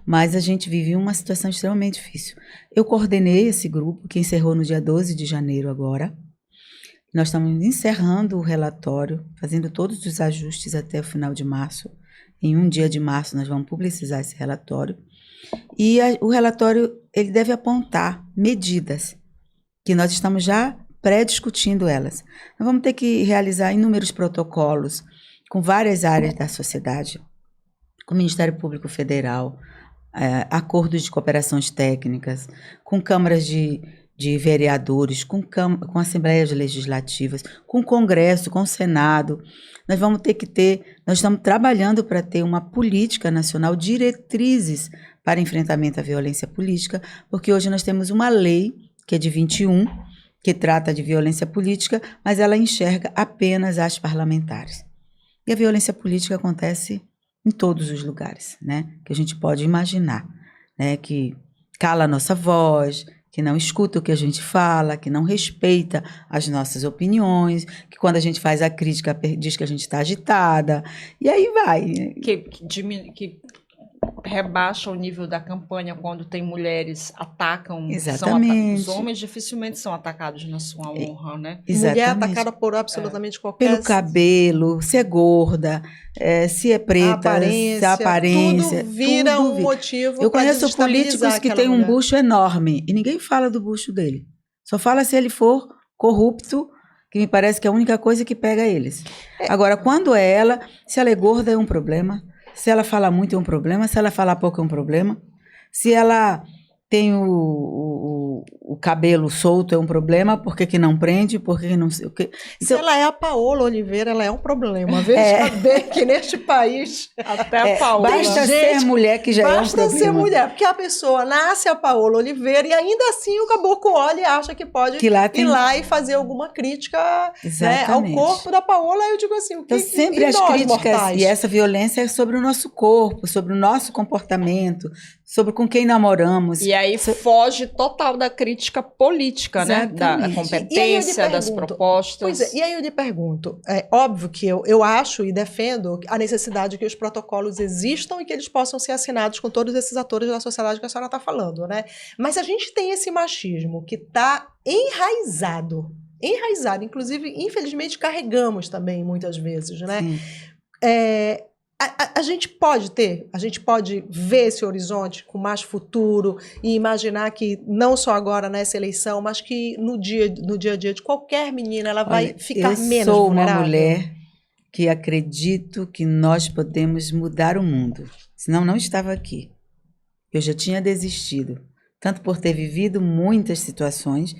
[SPEAKER 3] Mas a gente vive uma situação extremamente difícil. Eu coordenei esse grupo, que encerrou no dia 12 de janeiro agora. Nós estamos encerrando o relatório, fazendo todos os ajustes até o final de março. Em um dia de março nós vamos publicizar esse relatório. E o relatório ele deve apontar medidas, que nós estamos já pré-discutindo elas. Nós vamos ter que realizar inúmeros protocolos com várias áreas da sociedade, com o Ministério Público Federal, acordos de cooperações técnicas, com câmaras de vereadores, com assembleias legislativas, com o Congresso, com o Senado. Nós vamos ter que nós estamos trabalhando para ter uma política nacional, diretrizes para enfrentamento à violência política, porque hoje nós temos uma lei, que é de 21, que trata de violência política, mas ela enxerga apenas as parlamentares. E a violência política acontece em todos os lugares, né? Que a gente pode imaginar, né? Que cala a nossa voz, que não escuta o que a gente fala, que não respeita as nossas opiniões, que quando a gente faz a crítica diz que a gente está agitada, e aí vai.
[SPEAKER 2] Que rebaixa o nível da campanha quando tem mulheres atacam.
[SPEAKER 3] Exatamente.
[SPEAKER 2] Os homens dificilmente são atacados na sua honra, né?
[SPEAKER 3] Exatamente.
[SPEAKER 1] Mulher atacada por absolutamente qualquer...
[SPEAKER 3] Pelo cabelo, se é gorda, se é preta, se é aparência.
[SPEAKER 1] Tudo vira um motivo.
[SPEAKER 3] Eu conheço políticos que têm um bucho enorme e ninguém fala do bucho dele. Só fala se ele for corrupto, que me parece que é a única coisa que pega eles. Agora, quando é ela, se ela é gorda é um problema, se ela fala muito é um problema, se ela fala pouco é um problema, se ela tem o cabelo solto é um problema, por que não prende, por que não sei o quê.
[SPEAKER 1] Se ela é a Paola Oliveira, ela é um problema. Veja bem que neste país...
[SPEAKER 2] Até a Paola...
[SPEAKER 3] Basta ser mulher que já é um problema.
[SPEAKER 1] Basta ser mulher, porque a pessoa nasce a Paola Oliveira e ainda assim o caboclo olha e acha que pode ir lá e fazer alguma crítica, né, ao corpo da Paola. Eu digo assim, o que...
[SPEAKER 3] Então, sempre as críticas, mortais? E essa violência é sobre o nosso corpo, sobre o nosso comportamento, sobre com quem namoramos.
[SPEAKER 2] E aí foge total da crítica política, né? Da competência, das propostas.
[SPEAKER 1] Pois é, e aí eu lhe pergunto, é óbvio que eu acho e defendo a necessidade que os protocolos existam e que eles possam ser assinados com todos esses atores da sociedade que a senhora está falando, né? Mas a gente tem esse machismo que está enraizado, inclusive, infelizmente, carregamos também muitas vezes, né? A gente pode ver esse horizonte com mais futuro e imaginar que não só agora nessa eleição, mas que no dia a dia de qualquer menina ela vai ficar menos vulnerável.
[SPEAKER 3] Eu sou uma mulher que acredito que nós podemos mudar o mundo, senão não estava aqui. Eu já tinha desistido, tanto por ter vivido muitas situações,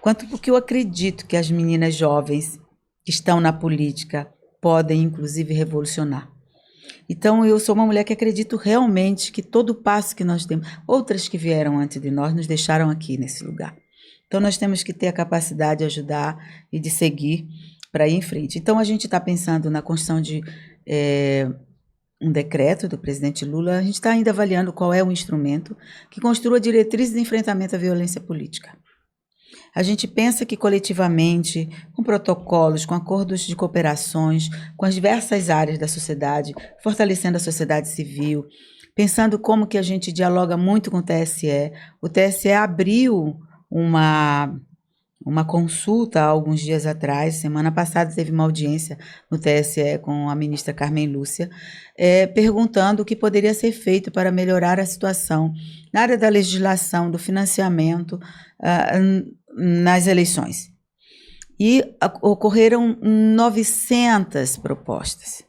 [SPEAKER 3] quanto porque eu acredito que as meninas jovens que estão na política podem, inclusive, revolucionar. Então, eu sou uma mulher que acredito realmente que todo passo que nós temos, outras que vieram antes de nós, nos deixaram aqui nesse lugar. Então, nós temos que ter a capacidade de ajudar e de seguir para ir em frente. Então, a gente está pensando na construção de um decreto do presidente Lula. A gente está ainda avaliando qual é o instrumento que construa diretrizes de enfrentamento à violência política. A gente pensa que coletivamente, com protocolos, com acordos de cooperações, com as diversas áreas da sociedade, fortalecendo a sociedade civil, pensando como que a gente dialoga muito com o TSE. O TSE abriu uma consulta há alguns dias atrás, semana passada teve uma audiência no TSE com a ministra Carmen Lúcia, perguntando o que poderia ser feito para melhorar a situação na área da legislação, do financiamento, nas eleições. E ocorreram 900 propostas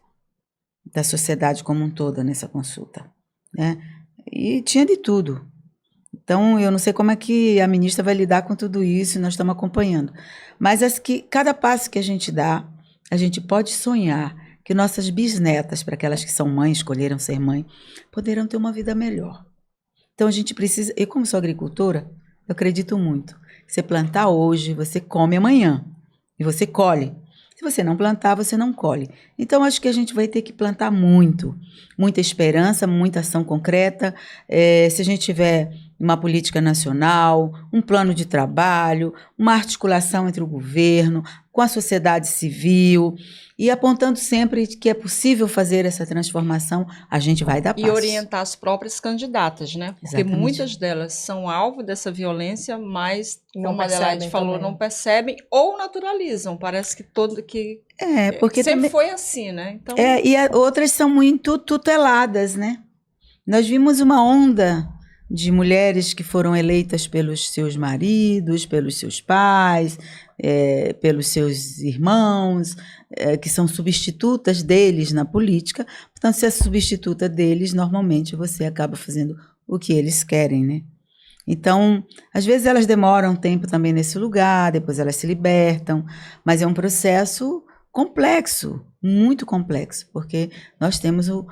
[SPEAKER 3] da sociedade como um todo nessa consulta, né? E tinha de tudo. Então, eu não sei como é que a ministra vai lidar com tudo isso, nós estamos acompanhando. Mas cada passo que a gente dá, a gente pode sonhar que nossas bisnetas, para aquelas que são mães, escolheram ser mãe, poderão ter uma vida melhor. Então, a gente precisa... Eu, como sou agricultora, eu acredito muito. Você plantar hoje, você come amanhã. E você colhe. Se você não plantar, você não colhe. Então, acho que a gente vai ter que plantar muito. Muita esperança, muita ação concreta. Se a gente tiver uma política nacional, um plano de trabalho, uma articulação entre o governo, com a sociedade civil, e apontando sempre que é possível fazer essa transformação, a gente vai dar passos.
[SPEAKER 2] E orientar as próprias candidatas, né? Porque
[SPEAKER 3] Exatamente.
[SPEAKER 2] Muitas delas são alvo dessa violência, mas, como a Adelaide falou, não percebem ou naturalizam. Parece que
[SPEAKER 3] porque
[SPEAKER 2] sempre
[SPEAKER 3] também
[SPEAKER 2] foi assim, né? Então...
[SPEAKER 3] outras são muito tuteladas, né? Nós vimos uma onda de mulheres que foram eleitas pelos seus maridos, pelos seus pais, pelos seus irmãos, que são substitutas deles na política. Portanto, se é substituta deles, normalmente você acaba fazendo o que eles querem, né? Então, às vezes elas demoram um tempo também nesse lugar, depois elas se libertam, mas é um processo complexo, muito complexo, porque nós temos o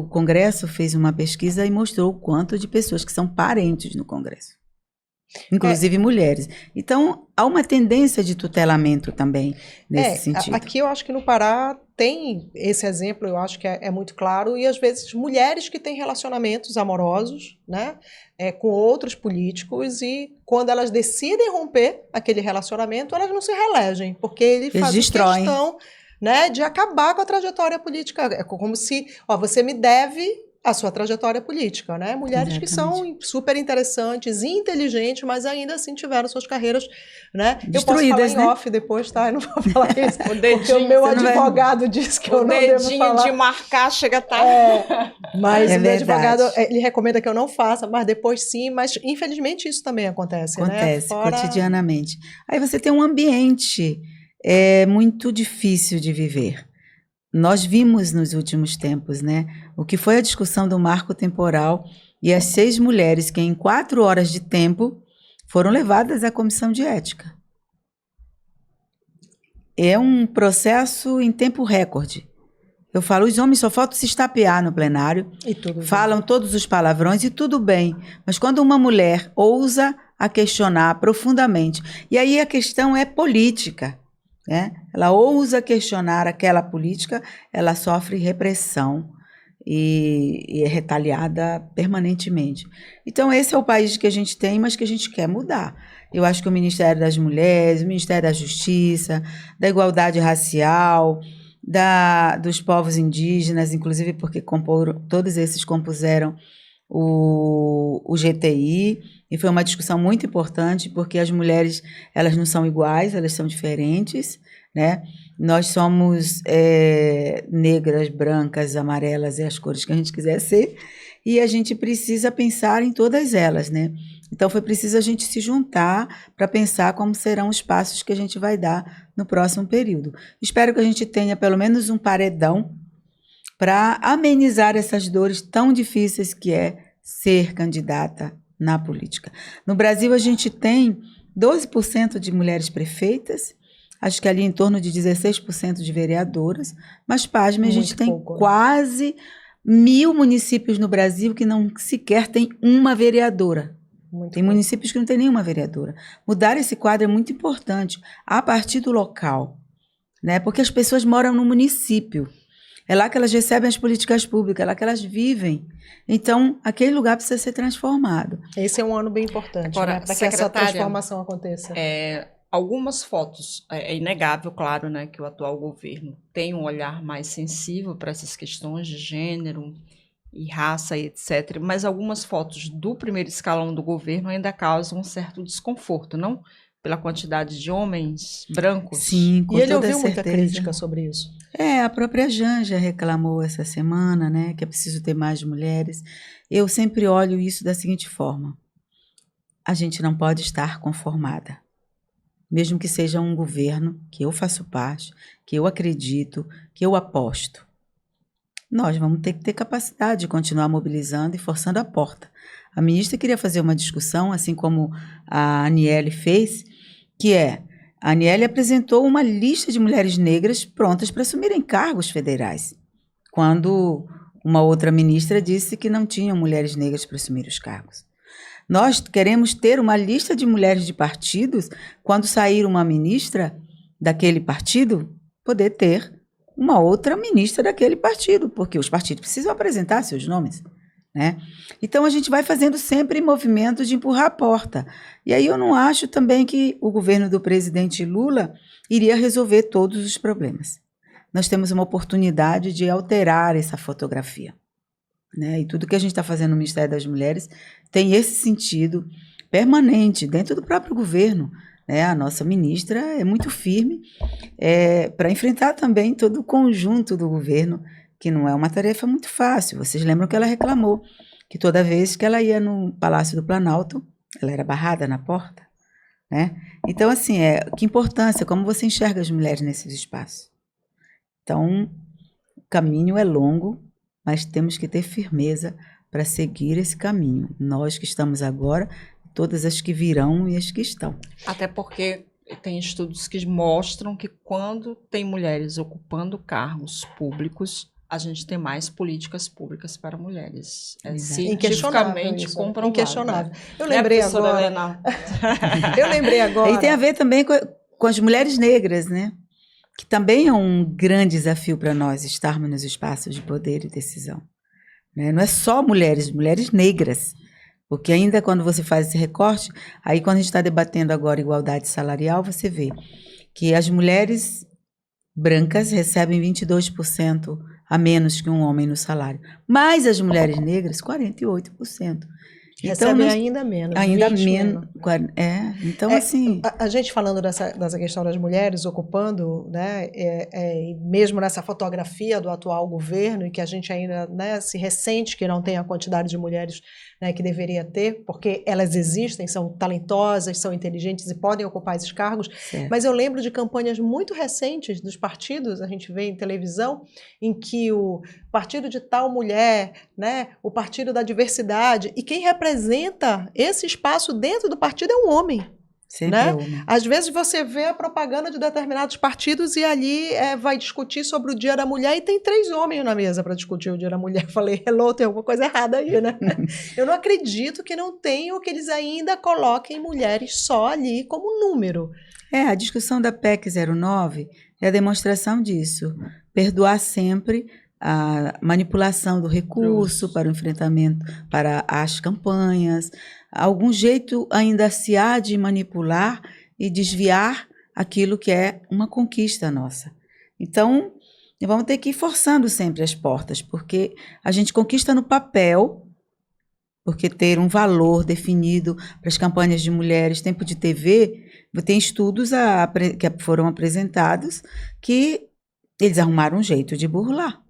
[SPEAKER 3] Congresso fez uma pesquisa e mostrou o quanto de pessoas que são parentes no Congresso, inclusive mulheres. Então, há uma tendência de tutelamento também nesse sentido.
[SPEAKER 1] Aqui eu acho que no Pará tem esse exemplo, eu acho que é muito claro, e às vezes mulheres que têm relacionamentos amorosos, né, com outros políticos, e quando elas decidem romper aquele relacionamento, elas não se reelegem, porque eles fazem questão, né, de acabar com a trajetória política. É como se, você me deve a sua trajetória política, né? Mulheres que são super interessantes, inteligentes, mas ainda assim tiveram suas carreiras, né? Eu posso falar em off depois, tá? Eu não vou falar isso, porque o meu advogado disse que eu não devo falar.
[SPEAKER 2] O dedinho de marcar chega tarde.
[SPEAKER 1] Mas o meu advogado, ele recomenda que eu não faça, mas depois sim, mas infelizmente isso também acontece, né?
[SPEAKER 3] Acontece cotidianamente. Aí você tem um ambiente muito difícil de viver. Nós vimos nos últimos tempos, né, o que foi a discussão do marco temporal e as 6 mulheres que em 4 horas de tempo foram levadas à comissão de ética. É um processo em tempo recorde. Eu falo, os homens só faltam se estapear no plenário, falam todos os palavrões e tudo bem, mas quando uma mulher ousa a questionar profundamente, e aí a questão é política, né? Ela ousa questionar aquela política, ela sofre repressão e é retaliada permanentemente. Então esse é o país que a gente tem, mas que a gente quer mudar. Eu acho que o Ministério das Mulheres, o Ministério da Justiça, da Igualdade Racial, dos povos indígenas, inclusive porque todos esses compuseram o GTI, e foi uma discussão muito importante, porque as mulheres, elas não são iguais, elas são diferentes, né? Nós somos negras, brancas, amarelas e as cores que a gente quiser ser, e a gente precisa pensar em todas elas, né? Então foi preciso a gente se juntar para pensar como serão os passos que a gente vai dar no próximo período. Espero que a gente tenha pelo menos um paredão para amenizar essas dores tão difíceis que é ser candidata na política. No Brasil, a gente tem 12% de mulheres prefeitas, acho que ali em torno de 16% de vereadoras, mas, pasme, a gente tem quase 1.000 municípios no Brasil que não sequer tem uma vereadora. Tem municípios que não tem nenhuma vereadora. Mudar esse quadro é muito importante, a partir do local, né? Porque as pessoas moram no município. É lá que elas recebem as políticas públicas, é lá que elas vivem. Então, aquele lugar precisa ser transformado.
[SPEAKER 1] Esse é um ano bem importante, né, para que essa transformação aconteça.
[SPEAKER 2] Algumas fotos, é inegável, claro, né, que o atual governo tem um olhar mais sensível para essas questões de gênero e raça e etc. Mas algumas fotos do primeiro escalão do governo ainda causam um certo desconforto, não? Pela quantidade de homens brancos.
[SPEAKER 3] Sim, com
[SPEAKER 1] e ele
[SPEAKER 3] toda
[SPEAKER 1] ouviu
[SPEAKER 3] certeza.
[SPEAKER 1] Muita crítica sobre isso.
[SPEAKER 3] A própria Janja reclamou essa semana, né, que é preciso ter mais mulheres. Eu sempre olho isso da seguinte forma: a gente não pode estar conformada. Mesmo que seja um governo que eu faço parte, que eu acredito, que eu aposto. Nós vamos ter que ter capacidade de continuar mobilizando e forçando a porta. A ministra queria fazer uma discussão, assim como a Aniele fez, a Aniele apresentou uma lista de mulheres negras prontas para assumirem cargos federais, quando uma outra ministra disse que não tinham mulheres negras para assumir os cargos. Nós queremos ter uma lista de mulheres de partidos, quando sair uma ministra daquele partido, poder ter uma outra ministra daquele partido, porque os partidos precisam apresentar seus nomes, né? Então a gente vai fazendo sempre movimentos de empurrar a porta. E aí eu não acho também que o governo do presidente Lula iria resolver todos os problemas. Nós temos uma oportunidade de alterar essa fotografia, né? E tudo que a gente está fazendo no Ministério das Mulheres tem esse sentido permanente dentro do próprio governo, né? A nossa ministra é muito firme para enfrentar também todo o conjunto do governo, que não é uma tarefa muito fácil. Vocês lembram que ela reclamou que toda vez que ela ia no Palácio do Planalto, ela era barrada na porta, né? Então, assim, que importância, como você enxerga as mulheres nesses espaços. Então, o caminho é longo, mas temos que ter firmeza para seguir esse caminho. Nós que estamos agora, todas as que virão e as que estão.
[SPEAKER 2] Até porque tem estudos que mostram que quando tem mulheres ocupando cargos públicos, a gente tem mais políticas públicas para mulheres. É cientificamente comprovado.
[SPEAKER 1] Inquestionável. Eu lembrei agora. Eu lembrei agora.
[SPEAKER 3] E tem a ver também com as mulheres negras, né? Que também é um grande desafio para nós estarmos nos espaços de poder e decisão, né? Não é só mulheres negras, porque ainda quando você faz esse recorte, aí quando a gente está debatendo agora igualdade salarial, você vê que as mulheres brancas recebem 22% a menos que um homem no salário. Mas as mulheres negras, 48%.
[SPEAKER 1] Recebe ainda menos.
[SPEAKER 3] Ainda menos. Então, assim...
[SPEAKER 1] A gente falando dessa questão das mulheres ocupando, né, mesmo nessa fotografia do atual governo, e que a gente ainda, né, se ressente que não tem a quantidade de mulheres, né, que deveria ter, porque elas existem, são talentosas, são inteligentes e podem ocupar esses cargos.
[SPEAKER 3] Certo.
[SPEAKER 1] Mas eu lembro de campanhas muito recentes dos partidos, a gente vê em televisão, em que o partido de tal mulher, né, o partido da diversidade, e quem representa esse espaço dentro do partido é um homem.
[SPEAKER 3] Sempre
[SPEAKER 1] né?
[SPEAKER 3] é homem.
[SPEAKER 1] Às vezes você vê a propaganda de determinados partidos e ali vai discutir sobre o Dia da Mulher e tem 3 homens na mesa para discutir o Dia da Mulher. Falei, hello, tem alguma coisa errada aí, né? Eu não acredito que não tenham, que eles ainda coloquem mulheres só ali como número.
[SPEAKER 3] A discussão da PEC 09 é a demonstração disso. Perdoar sempre a manipulação do recurso para o enfrentamento, para as campanhas. Algum jeito ainda se há de manipular e desviar aquilo que é uma conquista nossa. Então, vamos ter que ir forçando sempre as portas, porque a gente conquista no papel, porque ter um valor definido para as campanhas de mulheres, tempo de TV, tem estudos que foram apresentados que eles arrumaram um jeito de burlar.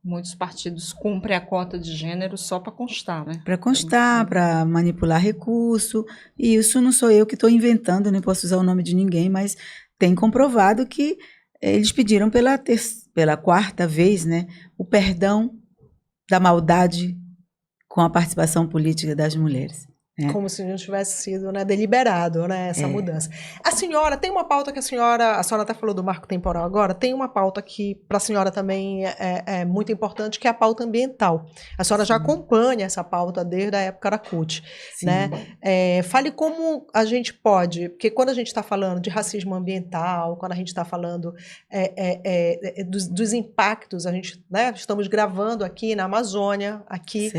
[SPEAKER 2] Muitos partidos cumprem a cota de gênero só para constar, né?
[SPEAKER 3] Para constar, para manipular recurso. E isso não sou eu que estou inventando, nem posso usar o nome de ninguém, mas tem comprovado que eles pediram pela 4ª vez, né, o perdão da maldade com a participação política das mulheres.
[SPEAKER 1] Como se não tivesse sido, né, deliberado, né, essa mudança. A senhora tem uma pauta que a senhora até falou do marco temporal agora, tem uma pauta que para a senhora também é muito importante, que é a pauta ambiental. A senhora já acompanha essa pauta desde a época da CUT, né? Fale como a gente pode, porque quando a gente está falando de racismo ambiental, quando a gente está falando dos impactos, a gente, né, estamos gravando aqui na Amazônia, aqui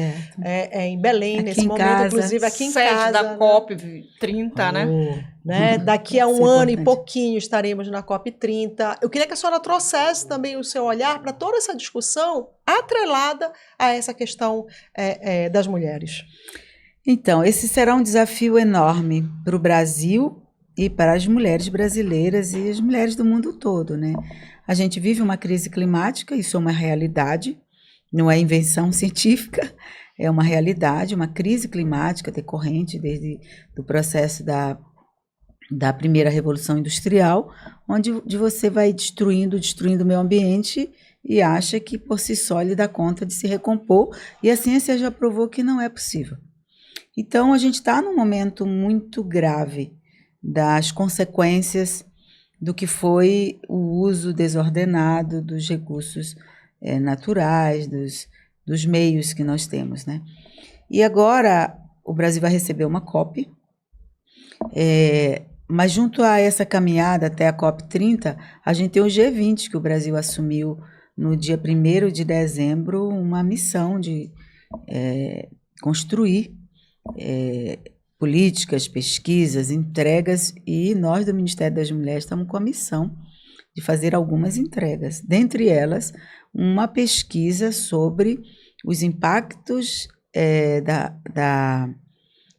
[SPEAKER 1] em Belém,
[SPEAKER 3] aqui
[SPEAKER 1] nesse momento,
[SPEAKER 3] casa,
[SPEAKER 1] inclusive aqui em
[SPEAKER 2] sede
[SPEAKER 1] casa,
[SPEAKER 2] da COP30,
[SPEAKER 1] né? Daqui a um ano e pouquinho estaremos na COP30. Eu queria que a senhora trouxesse também o seu olhar para toda essa discussão atrelada a essa questão das mulheres.
[SPEAKER 3] Então, esse será um desafio enorme para o Brasil e para as mulheres brasileiras e as mulheres do mundo todo, né? A gente vive uma crise climática, isso é uma realidade, não é invenção científica. É uma realidade, uma crise climática decorrente desde o processo da primeira revolução industrial, onde você vai destruindo o meio ambiente e acha que por si só ele dá conta de se recompor, e a ciência já provou que não é possível. Então a gente está num momento muito grave das consequências do que foi o uso desordenado dos recursos naturais, dos meios que nós temos, né? E agora o Brasil vai receber uma COP, mas junto a essa caminhada até a COP30, a gente tem o G20, que o Brasil assumiu no dia 1º de dezembro, uma missão de construir políticas, pesquisas, entregas, e nós do Ministério das Mulheres estamos com a missão de fazer algumas entregas, dentre elas uma pesquisa sobre os impactos da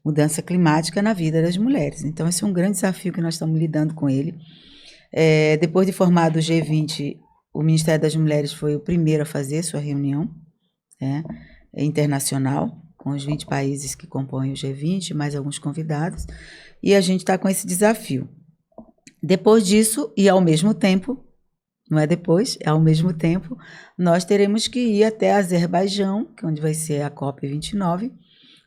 [SPEAKER 3] mudança climática na vida das mulheres. Então, esse é um grande desafio que nós estamos lidando com ele. Depois de formado o G20, o Ministério das Mulheres foi o primeiro a fazer sua reunião internacional, com os 20 países que compõem o G20, mais alguns convidados, e a gente está com esse desafio. Depois disso, e ao mesmo tempo, não é depois, é ao mesmo tempo, nós teremos que ir até Azerbaijão, que é onde vai ser a COP29,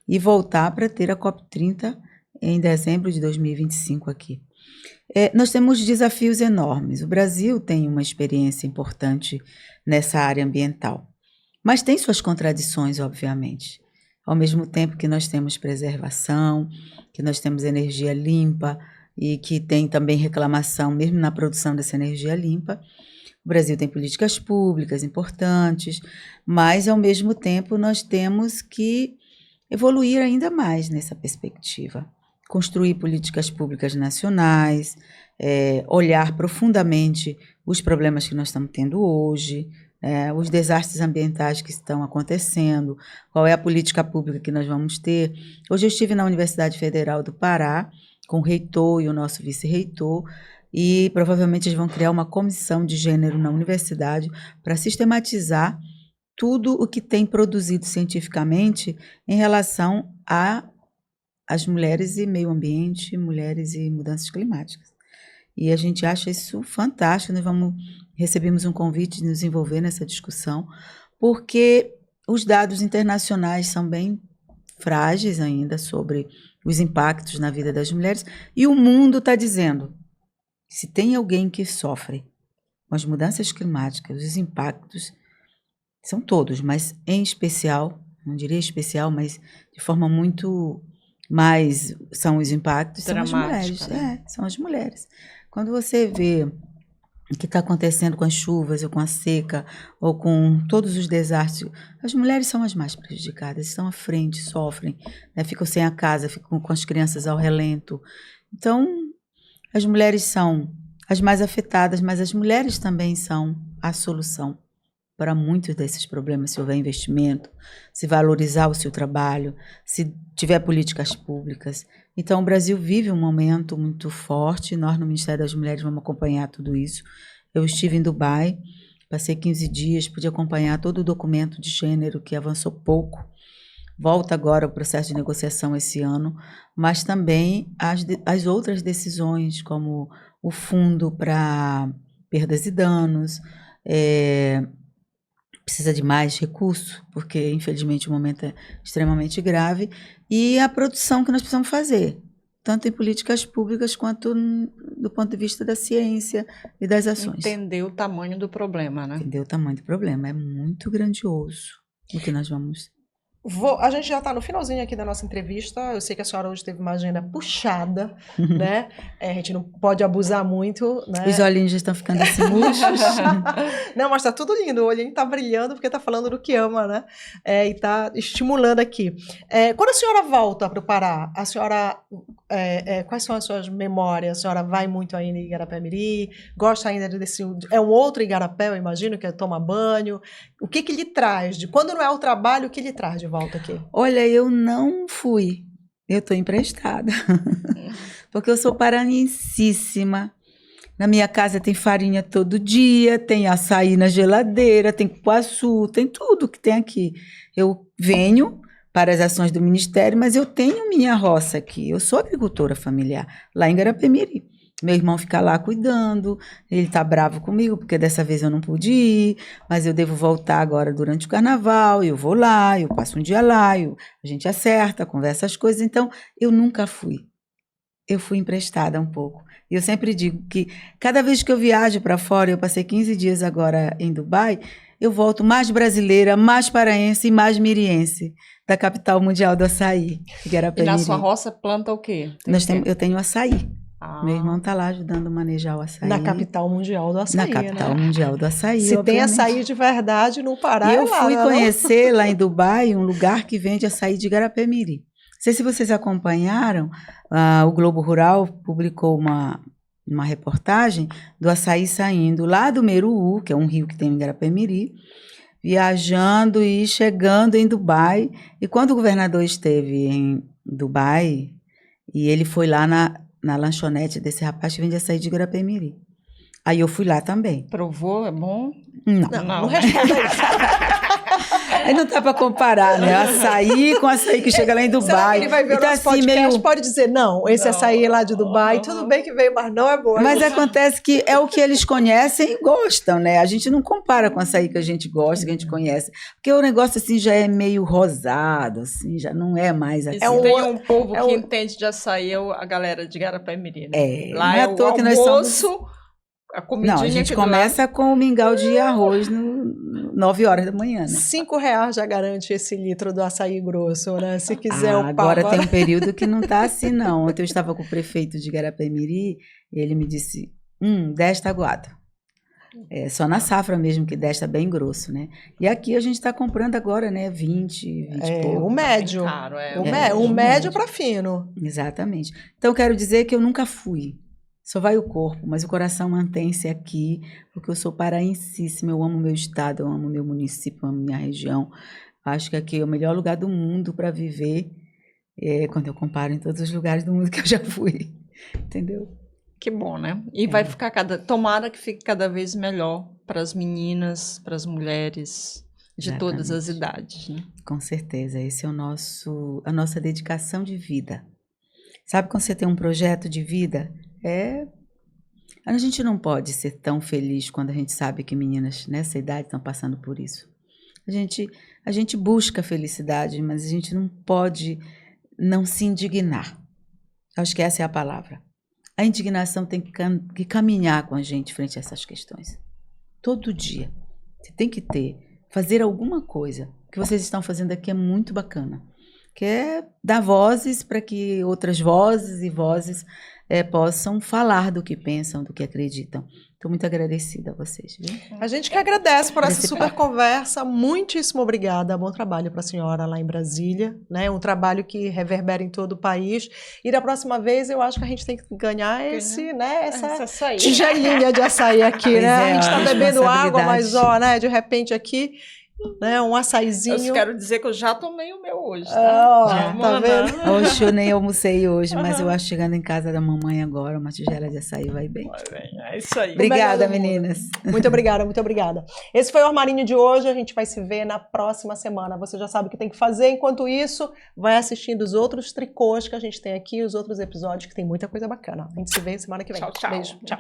[SPEAKER 3] e voltar para ter a COP30 em dezembro de 2025 aqui. Nós temos desafios enormes. O Brasil tem uma experiência importante nessa área ambiental, mas tem suas contradições, obviamente. Ao mesmo tempo que nós temos preservação, que nós temos energia limpa, e que tem também reclamação, mesmo na produção dessa energia limpa. O Brasil tem políticas públicas importantes, mas, ao mesmo tempo, nós temos que evoluir ainda mais nessa perspectiva. Construir políticas públicas nacionais, olhar profundamente os problemas que nós estamos tendo hoje, os desastres ambientais que estão acontecendo, qual é a política pública que nós vamos ter. Hoje eu estive na Universidade Federal do Pará, com o reitor e o nosso vice-reitor, e provavelmente eles vão criar uma comissão de gênero na universidade para sistematizar tudo o que tem produzido cientificamente em relação às mulheres e meio ambiente, mulheres e mudanças climáticas. E a gente acha isso fantástico, recebemos um convite de nos envolver nessa discussão, porque os dados internacionais são bem frágeis ainda sobre os impactos na vida das mulheres, e o mundo está dizendo, se tem alguém que sofre com as mudanças climáticas, os impactos, são todos, mas em especial, não diria especial, mas de forma muito mais, são os impactos, são as mulheres.
[SPEAKER 2] Né?
[SPEAKER 3] São as mulheres. Quando você vê o que está acontecendo com as chuvas, ou com a seca, ou com todos os desastres, as mulheres são as mais prejudicadas, estão à frente, sofrem, né? Ficam sem a casa, ficam com as crianças ao relento. Então, as mulheres são as mais afetadas, mas as mulheres também são a solução para muitos desses problemas, se houver investimento, se valorizar o seu trabalho, se tiver políticas públicas. Então, o Brasil vive um momento muito forte, nós no Ministério das Mulheres vamos acompanhar tudo isso. Eu estive em Dubai, passei 15 dias, pude acompanhar todo o documento de gênero, que avançou pouco. Volta agora o processo de negociação esse ano, mas também as outras decisões, como o fundo para perdas e danos, precisa de mais recurso, porque infelizmente o momento é extremamente grave, e a produção que nós precisamos fazer, tanto em políticas públicas quanto do ponto de vista da ciência e das ações.
[SPEAKER 2] Entender o tamanho do problema, né?
[SPEAKER 3] Entender o tamanho do problema, é muito grandioso o que nós vamos...
[SPEAKER 1] A gente já está no finalzinho aqui da nossa entrevista. Eu sei que a senhora hoje teve uma agenda puxada, né? A gente não pode abusar muito, né?
[SPEAKER 3] Os olhinhos já estão ficando assim murchos.
[SPEAKER 1] Não, mas tá tudo lindo. O olhinho tá brilhando porque tá falando do que ama, né? E tá estimulando aqui. Quando a senhora volta para o Pará, a senhora... quais são as suas memórias? A senhora vai muito ainda em Igarapé-Miri? Gosta ainda desse... É um outro Igarapé, eu imagino, que é tomar banho. O que lhe traz? Quando não é o trabalho, o que lhe traz de volta aqui?
[SPEAKER 3] Olha, eu não fui. Eu estou emprestada. Porque eu sou paranaensíssima. Na minha casa tem farinha todo dia, tem açaí na geladeira, tem cupuaçu, tem tudo que tem aqui. Eu venho para as ações do Ministério, mas eu tenho minha roça aqui. Eu sou agricultora familiar, lá em Igarapé-Miri. Meu irmão fica lá cuidando, ele tá bravo comigo, porque dessa vez eu não pude ir, mas eu devo voltar agora durante o carnaval, eu vou lá, eu passo um dia lá, a gente acerta, conversa as coisas, então eu nunca fui. Eu fui emprestada um pouco. E eu sempre digo que cada vez que eu viajo para fora, eu passei 15 dias agora em Dubai, eu volto mais brasileira, mais paraense e mais miriense, da capital mundial do açaí, Igarapé-Miri.
[SPEAKER 2] E na sua roça planta o quê?
[SPEAKER 3] Eu tenho açaí. Meu irmão está lá ajudando a manejar o açaí.
[SPEAKER 1] Na capital mundial do açaí,
[SPEAKER 3] Na capital mundial do açaí,
[SPEAKER 1] Se
[SPEAKER 3] obviamente.
[SPEAKER 1] tem açaí de verdade no Pará,
[SPEAKER 3] eu fui conhecer
[SPEAKER 1] não?
[SPEAKER 3] lá em Dubai um lugar que vende açaí de Igarapé-Miri. Não sei se vocês acompanharam, o Globo Rural publicou uma reportagem do açaí saindo lá do Meruú, que é um rio que tem em Igarapé-Miri, viajando e chegando em Dubai. E quando o governador esteve em Dubai, e ele foi lá na lanchonete desse rapaz que vende açaí de Igarapé-Miri. Aí eu fui lá também.
[SPEAKER 2] Provou? É bom?
[SPEAKER 1] Não responda isso.
[SPEAKER 3] Aí não dá para comparar, né? Açaí com açaí que chega lá em Dubai.
[SPEAKER 1] Será que ele vai ver
[SPEAKER 3] então,
[SPEAKER 1] o nosso podcast? Pode dizer, não, esse açaí é lá de Dubai, tudo bem que veio, mas não é bom.
[SPEAKER 3] Mas acontece que é o que eles conhecem e gostam, né? A gente não compara com açaí que a gente gosta, que a gente conhece. Porque o negócio, assim, já é meio rosado, assim, já não é mais assim.
[SPEAKER 2] Tem um povo que entende de açaí, a galera de Igarapé-Miri, né?
[SPEAKER 3] Lá não é à toa que nós somos...
[SPEAKER 2] A comidinha
[SPEAKER 3] não, a gente começa com o mingau de arroz 9 horas da manhã, né?
[SPEAKER 1] R$5 já garante esse litro do açaí grosso, né? Se quiser o pau.
[SPEAKER 3] Agora tem um período que não tá assim, não. Ontem eu estava com o prefeito de Igarapé-Miri e ele me disse, 10 tá aguado. É só na safra mesmo que 10 tá bem grosso, né? E aqui a gente tá comprando agora, né? 20 e pouco.
[SPEAKER 1] O médio.
[SPEAKER 2] Tá caro,
[SPEAKER 1] o médio para fino.
[SPEAKER 3] Exatamente. Então, eu quero dizer que eu nunca fui. Só vai o corpo, mas o coração mantém-se aqui, porque eu sou paraensíssima, eu amo meu estado, eu amo meu município, eu amo minha região. Acho que aqui é o melhor lugar do mundo para viver, quando eu comparo em todos os lugares do mundo que eu já fui, entendeu?
[SPEAKER 2] Que bom, né? E vai ficar tomara que fique cada vez melhor para as meninas, para as mulheres de todas as idades, né?
[SPEAKER 3] Com certeza, esse é a nossa dedicação de vida. Sabe quando você tem um projeto de vida? A gente não pode ser tão feliz quando a gente sabe que meninas nessa idade estão passando por isso. A gente busca felicidade, mas a gente não pode não se indignar. Acho que essa é a palavra. A indignação tem que caminhar com a gente frente a essas questões. Todo dia. Você tem que fazer alguma coisa. O que vocês estão fazendo aqui é muito bacana. Que é dar vozes para que outras vozes e vozes possam falar do que pensam, do que acreditam. Estou muito agradecida a vocês. Viu?
[SPEAKER 1] A gente que agradece por essa super conversa. Muitíssimo obrigada. Bom trabalho para a senhora lá em Brasília, né? Um trabalho que reverbera em todo o país. E da próxima vez eu acho que a gente tem que ganhar essa tigelinha de açaí aqui, né? A gente está bebendo água, mas né? De repente aqui, né? Um açaizinho.
[SPEAKER 2] Eu quero dizer que eu já tomei o meu hoje, tá?
[SPEAKER 1] Tá vendo?
[SPEAKER 3] Hoje eu nem almocei hoje, mas eu acho que chegando em casa da mamãe agora, uma tigela de açaí vai bem.
[SPEAKER 2] É isso aí.
[SPEAKER 3] Obrigada, meninas.
[SPEAKER 1] Muito obrigada, muito obrigada. Esse foi o Armarinho de hoje, a gente vai se ver na próxima semana. Você já sabe o que tem que fazer. Enquanto isso, vai assistindo os outros tricôs que a gente tem aqui, os outros episódios, que tem muita coisa bacana. A gente se vê semana que vem.
[SPEAKER 2] Tchau, tchau.
[SPEAKER 1] Beijo. Tchau.